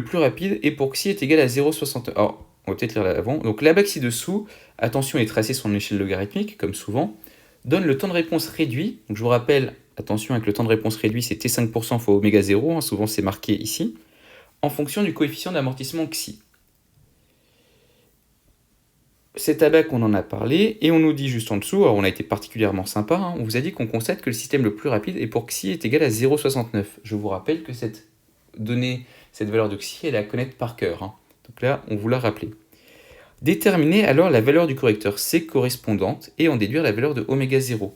plus rapide est pour xi est égal à 0,69. Alors, on va peut-être lire l'avant. Donc là-bas ci-dessous, attention, est tracé sur une échelle logarithmique, comme souvent, donne le temps de réponse réduit. Donc je vous rappelle, attention, avec le temps de réponse réduit, c'est t5% fois oméga 0, hein, souvent c'est marqué ici, en fonction du coefficient d'amortissement xi. Cet abac, on en a parlé, et on nous dit juste en dessous, alors on a été particulièrement sympa, hein, on vous a dit qu'on constate que le système le plus rapide est pour xi est égal à 0,69. Je vous rappelle que cette valeur de xi, elle est à connaître par cœur. Hein. Donc là, on vous l'a rappelé. Déterminer alors la valeur du correcteur C correspondante et en déduire la valeur de oméga 0.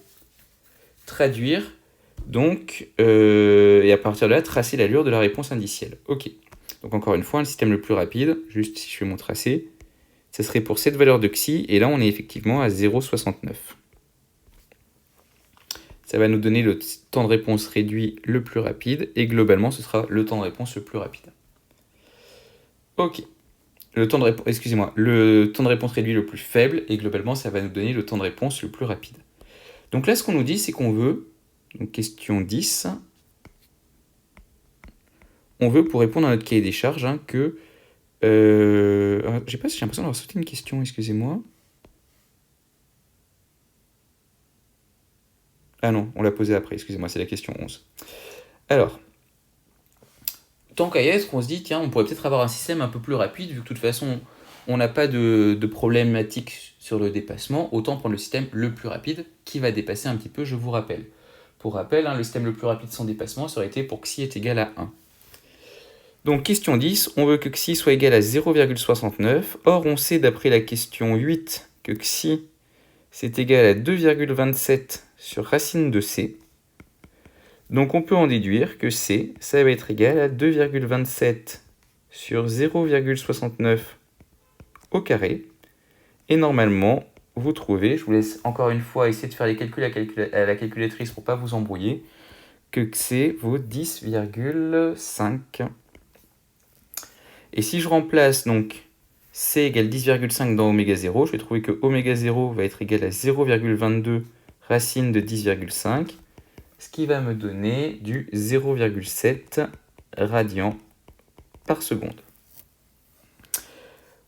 Traduire, donc, et à partir de là, tracer l'allure de la réponse indicielle. Ok. Donc encore une fois, le système le plus rapide, juste si je fais mon tracé, ça serait pour cette valeur de xi, et là on est effectivement à 0,69. Ça va nous donner le temps de réponse réduit le plus rapide, et globalement ce sera le temps de réponse le plus rapide. Ok. Le temps de réponse réduit le plus faible, et globalement ça va nous donner le temps de réponse le plus rapide. Donc là ce qu'on nous dit c'est qu'on veut, donc question 10, on veut pour répondre à notre cahier des charges hein, que... j'ai l'impression d'avoir sauté une question, excusez-moi. Ah non, on l'a posée après, excusez-moi, c'est la question 11. Alors, tant qu'à y être, on se dit, tiens, on pourrait peut-être avoir un système un peu plus rapide, vu que de toute façon, on n'a pas de problématique sur le dépassement, autant prendre le système le plus rapide, qui va dépasser un petit peu, je vous rappelle. Pour rappel, hein, le système le plus rapide sans dépassement, ça aurait été pour xi est égal à 1. Donc question 10, on veut que xi soit égal à 0,69. Or, on sait d'après la question 8 que xi c'est égal à 2,27 sur racine de c. Donc on peut en déduire que c, ça va être égal à 2,27 sur 0,69 au carré. Et normalement, vous trouvez, je vous laisse encore une fois essayer de faire les calculs à la calculatrice pour ne pas vous embrouiller, que c vaut 10,5. Et si je remplace donc c égale 10,5 dans oméga 0, je vais trouver que oméga 0 va être égal à 0,22 racine de 10,5, ce qui va me donner du 0,7 radian par seconde.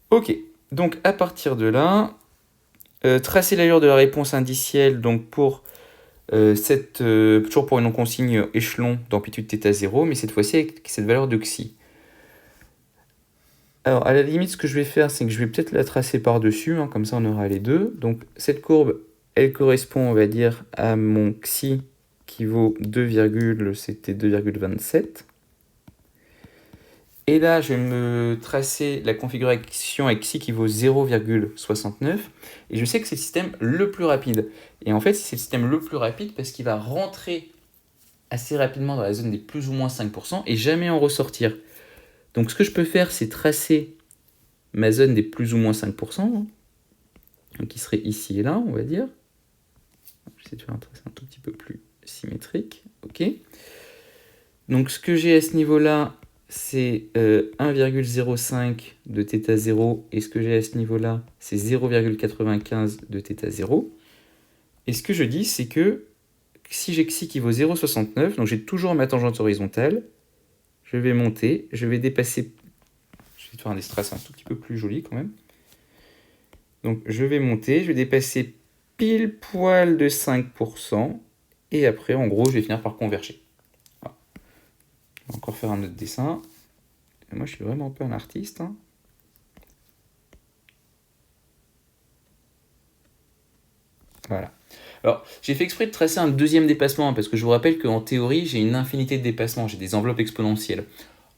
Ok, donc à partir de là, tracer l'allure de la réponse indicielle donc pour toujours pour une consigne échelon d'amplitude θ0, mais cette fois-ci avec cette valeur de xi. Alors, à la limite, ce que je vais faire, c'est que je vais peut-être la tracer par-dessus, hein, comme ça on aura les deux. Donc, cette courbe, elle correspond, on va dire, à mon xi qui vaut 2,27. Et là, je vais me tracer la configuration avec xi qui vaut 0,69. Et je sais que c'est le système le plus rapide. Et en fait, c'est le système le plus rapide parce qu'il va rentrer assez rapidement dans la zone des plus ou moins 5% et jamais en ressortir. Donc ce que je peux faire, c'est tracer ma zone des plus ou moins 5%, hein, donc qui serait ici et là, on va dire. Je vais essayer de faire un tracé un tout petit peu plus symétrique. Ok. Donc ce que j'ai à ce niveau-là, c'est 1,05 de θ0, et ce que j'ai à ce niveau-là, c'est 0,95 de θ0. Et ce que je dis, c'est que si j'ai xi qui vaut 0,69, donc j'ai toujours ma tangente horizontale, je vais monter, je vais dépasser, je vais faire un des traces un tout petit peu plus joli quand même. Donc je vais monter, je vais dépasser pile poil de 5%, et après en gros je vais finir par converger. Voilà. On va encore faire un autre dessin. Et moi je suis vraiment pas un artiste, hein. Voilà. Alors, j'ai fait exprès de tracer un deuxième dépassement, hein, parce que je vous rappelle qu'en théorie, j'ai une infinité de dépassements, j'ai des enveloppes exponentielles.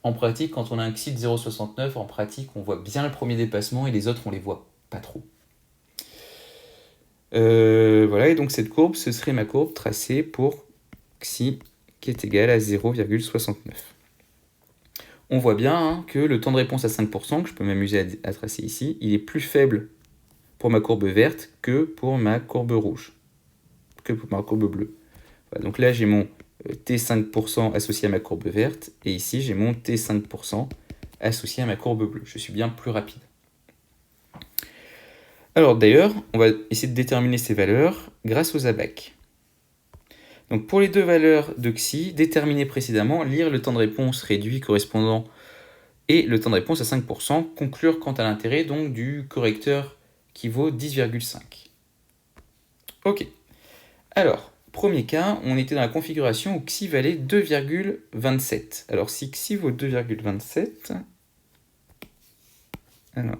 En pratique, quand on a un xi de 0,69, en pratique, on voit bien le premier dépassement et les autres, on les voit pas trop. Voilà, et donc cette courbe, ce serait ma courbe tracée pour xi qui est égal à 0,69. On voit bien, hein, que le temps de réponse à 5%, que je peux m'amuser à tracer ici, il est plus faible pour ma courbe verte que pour ma courbe rouge, que pour ma courbe bleue. Voilà, donc là, j'ai mon T5% associé à ma courbe verte, et ici, j'ai mon T5% associé à ma courbe bleue. Je suis bien plus rapide. Alors d'ailleurs, on va essayer de déterminer ces valeurs grâce aux abacs. Donc pour les deux valeurs de xi déterminées précédemment, lire le temps de réponse réduit correspondant et le temps de réponse à 5%, conclure quant à l'intérêt donc du correcteur qui vaut 10,5. Ok. Alors, premier cas, on était dans la configuration où xi valait 2,27. Alors si xi vaut 2,27, alors,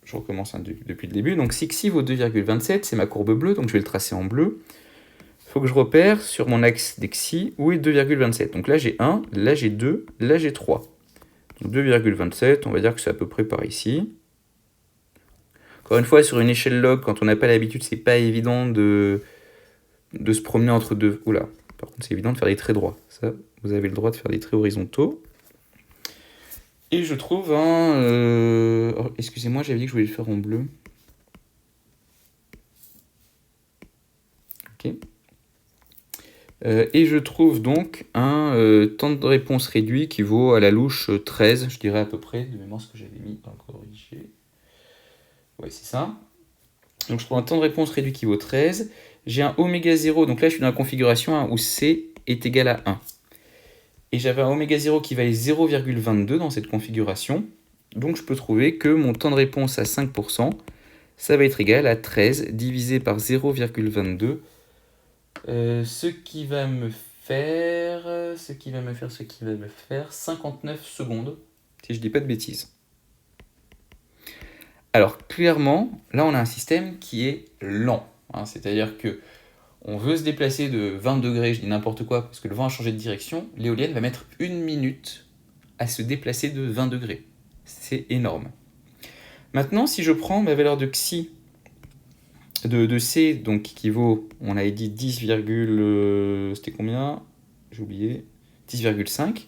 je recommence depuis le début. Donc si xi vaut 2,27, c'est ma courbe bleue, donc je vais le tracer en bleu. Il faut que je repère sur mon axe des xi où est 2,27. Donc là j'ai 1, là j'ai 2, là j'ai 3. Donc 2,27, on va dire que c'est à peu près par ici. Encore une fois, sur une échelle log, quand on n'a pas l'habitude, c'est pas évident de se promener entre deux. Oula, par contre c'est évident de faire des traits droits. Ça, vous avez le droit de faire des traits horizontaux. Et je trouve un... Oh, excusez-moi, j'avais dit que je voulais le faire en bleu. Ok. Et je trouve donc un temps de réponse réduit qui vaut à la louche 13, je dirais à peu près, de mémoire ce que j'avais mis dans le corrigé. Ouais, c'est ça. Donc je trouve un temps de réponse réduit qui vaut 13. J'ai un oméga 0, donc là je suis dans la configuration, hein, où C est égal à 1. Et j'avais un oméga 0 qui valait 0,22 dans cette configuration. Donc je peux trouver que mon temps de réponse à 5%, ça va être égal à 13 divisé par 0,22. Ce qui va me faire 59 secondes, si je dis pas de bêtises. Alors clairement, là on a un système qui est lent, hein, c'est-à-dire que on veut se déplacer de 20 degrés, je dis n'importe quoi, parce que le vent a changé de direction, l'éolienne va mettre 1 minute à se déplacer de 20 degrés. C'est énorme. Maintenant, si je prends ma valeur de xi, de C, donc qui vaut, on avait dit 10, c'était combien? J'ai oublié. 10,5.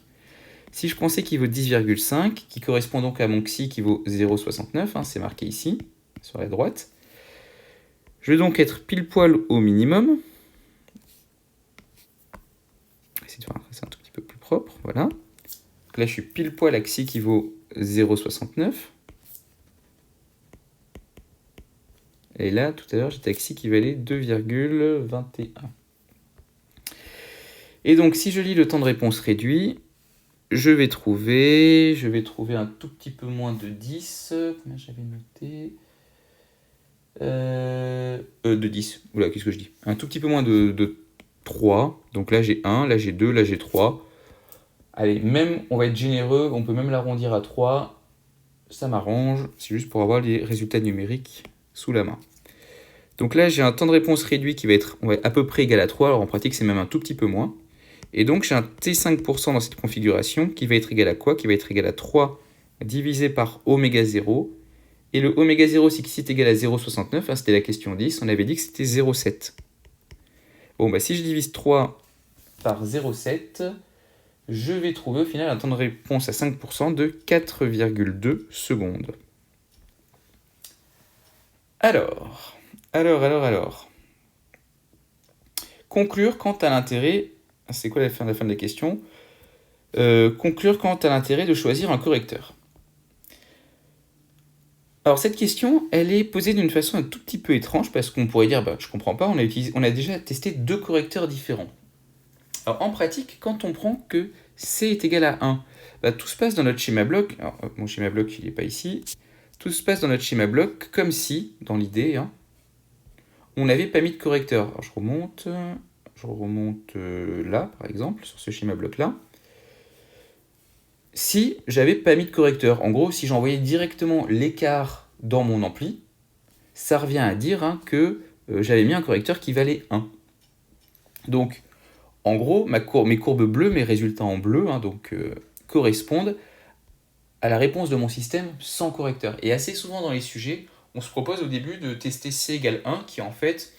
Si je prends C qui vaut 10,5, qui correspond donc à mon xi qui vaut 0,69, hein, c'est marqué ici, sur la droite, je vais donc être pile poil au minimum. On va essayer de faire un tracé un tout petit peu plus propre, voilà. Donc là, je suis pile poil à xi qui vaut 0,69. Et là, tout à l'heure, j'étais à xi qui valait 2,21. Et donc, si je lis le temps de réponse réduit, je vais trouver un tout petit peu moins de 10. Combien j'avais noté de 10. Oula, qu'est-ce que je dis? Un tout petit peu moins de 3. Donc là, j'ai 1, là, j'ai 2, là, j'ai 3. Allez, même, on va être généreux, on peut même l'arrondir à 3. Ça m'arrange. C'est juste pour avoir les résultats numériques sous la main. Donc là, j'ai un temps de réponse réduit qui va être à peu près égal à 3. Alors en pratique, c'est même un tout petit peu moins. Et donc, j'ai un T5% dans cette configuration qui va être égal à quoi? Qui va être égal à 3 divisé par oméga 0. Et le oméga 0, si c'est égal à 0,69, hein, c'était la question 10, on avait dit que c'était 0,7. Bon, bah si je divise 3 par 0,7, je vais trouver au final un temps de réponse à 5% de 4,2 secondes. Alors. Conclure quant à l'intérêt, c'est quoi la fin de la question? Conclure quant à l'intérêt de choisir un correcteur. Alors cette question, elle est posée d'une façon un tout petit peu étrange parce qu'on pourrait dire, je comprends pas, on a déjà testé 2 correcteurs différents. Alors en pratique, quand on prend que C est égal à 1, tout se passe dans notre schéma bloc, alors mon schéma bloc il n'est pas ici, tout se passe dans notre schéma bloc comme si, dans l'idée, on n'avait pas mis de correcteur. Alors je remonte là, par exemple, sur ce schéma bloc là. Si j'avais pas mis de correcteur, en gros, si j'envoyais directement l'écart dans mon ampli, ça revient à dire que j'avais mis un correcteur qui valait 1. Donc, en gros, mes courbes bleues, mes résultats en bleu, correspondent à la réponse de mon système sans correcteur. Et assez souvent dans les sujets, on se propose au début de tester C égale 1, qui est en fait,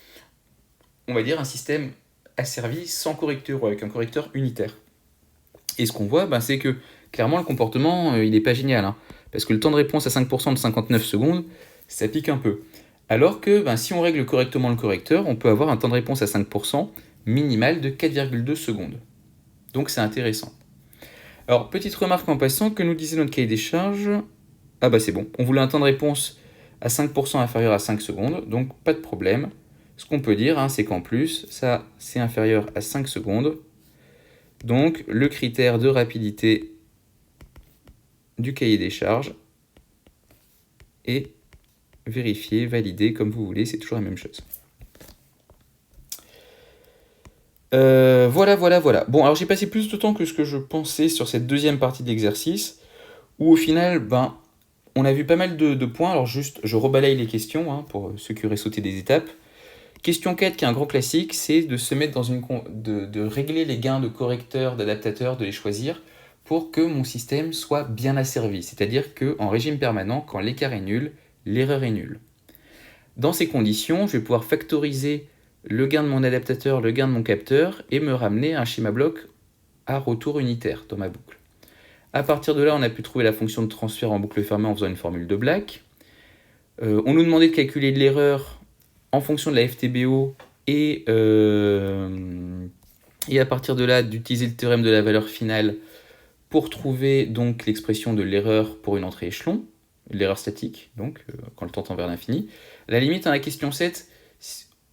on va dire, un système asservi sans correcteur, ou avec un correcteur unitaire. Et ce qu'on voit, c'est que clairement, le comportement, il n'est pas génial. Parce que le temps de réponse à 5% de 59 secondes, ça pique un peu. Alors que si on règle correctement le correcteur, on peut avoir un temps de réponse à 5% minimal de 4,2 secondes. Donc c'est intéressant. Alors, petite remarque en passant, que nous disait notre cahier des charges? C'est bon. On voulait un temps de réponse à 5% inférieur à 5 secondes, donc pas de problème. Ce qu'on peut dire, c'est qu'en plus, ça, c'est inférieur à 5 secondes. Donc, le critère de rapidité du cahier des charges est vérifié, validé, comme vous voulez, c'est toujours la même chose. Voilà. Bon, alors j'ai passé plus de temps que ce que je pensais sur cette deuxième partie de l'exercice, où au final, on a vu pas mal de points. Alors juste, je rebalaye les questions, pour ceux qui auraient sauté des étapes. Question 4, qui est un grand classique, c'est de se mettre dans de régler les gains de correcteurs, d'adaptateurs, de les choisir, pour que mon système soit bien asservi. C'est-à-dire qu'en régime permanent, quand l'écart est nul, l'erreur est nulle. Dans ces conditions, je vais pouvoir factoriser le gain de mon adaptateur, le gain de mon capteur, et me ramener à un schéma bloc à retour unitaire dans ma boucle. À partir de là, on a pu trouver la fonction de transfert en boucle fermée en faisant une formule de Black. On nous demandait de calculer l'erreur en fonction de la FTBO et à partir de là, d'utiliser le théorème de la valeur finale pour trouver donc l'expression de l'erreur pour une entrée échelon, l'erreur statique, donc quand le temps tend vers l'infini. À la limite, la question 7,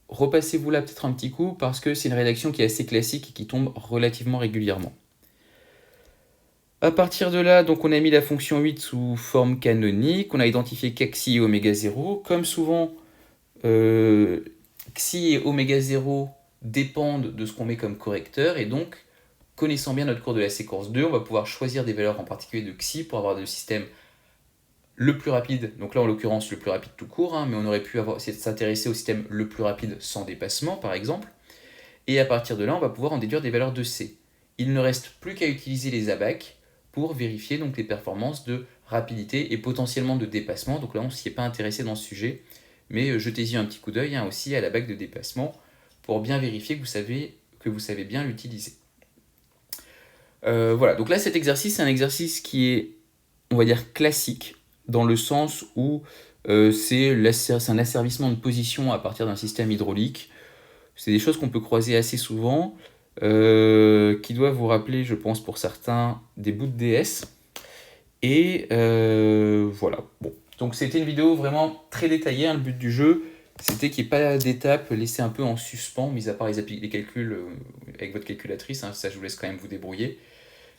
repassez-vous là peut-être un petit coup parce que c'est une rédaction qui est assez classique et qui tombe relativement régulièrement. À partir de là, donc on a mis la fonction 8 sous forme canonique, on a identifié qu'xi et oméga 0. Comme souvent, xi et oméga 0 dépendent de ce qu'on met comme correcteur, et donc, connaissant bien notre cours de la séquence 2, on va pouvoir choisir des valeurs en particulier de xi pour avoir le système le plus rapide, donc là en l'occurrence le plus rapide tout court, mais on aurait pu s'intéresser au système le plus rapide sans dépassement par exemple. Et à partir de là, on va pouvoir en déduire des valeurs de C. Il ne reste plus qu'à utiliser les ABAC pour vérifier donc les performances de rapidité et potentiellement de dépassement. Donc là, on ne s'y est pas intéressé dans ce sujet, mais jetez-y un petit coup d'œil aussi à l'ABAC de dépassement pour bien vérifier que vous savez bien l'utiliser. Voilà, donc là cet exercice, c'est un exercice qui est, on va dire, classique, dans le sens où c'est un asservissement de position à partir d'un système hydraulique. C'est des choses qu'on peut croiser assez souvent, qui doivent vous rappeler, je pense pour certains, des bouts de DS. Et voilà, bon. Donc c'était une vidéo vraiment très détaillée, hein. Le but du jeu, c'était qu'il n'y ait pas d'étapes laissées un peu en suspens, mis à part les calculs avec votre calculatrice, hein, ça je vous laisse quand même vous débrouiller.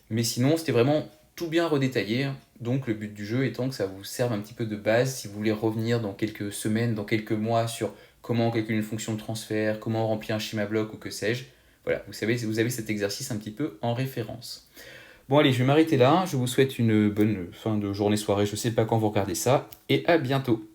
Mais sinon, c'était vraiment tout bien redétaillé. Donc le but du jeu étant que ça vous serve un petit peu de base si vous voulez revenir dans quelques semaines, dans quelques mois sur comment on calcule une fonction de transfert, comment on remplit un schéma bloc ou que sais-je. Voilà, vous avez cet exercice un petit peu en référence. Bon allez, je vais m'arrêter là. Je vous souhaite une bonne fin de journée, soirée, je sais pas quand vous regardez ça. Et à bientôt.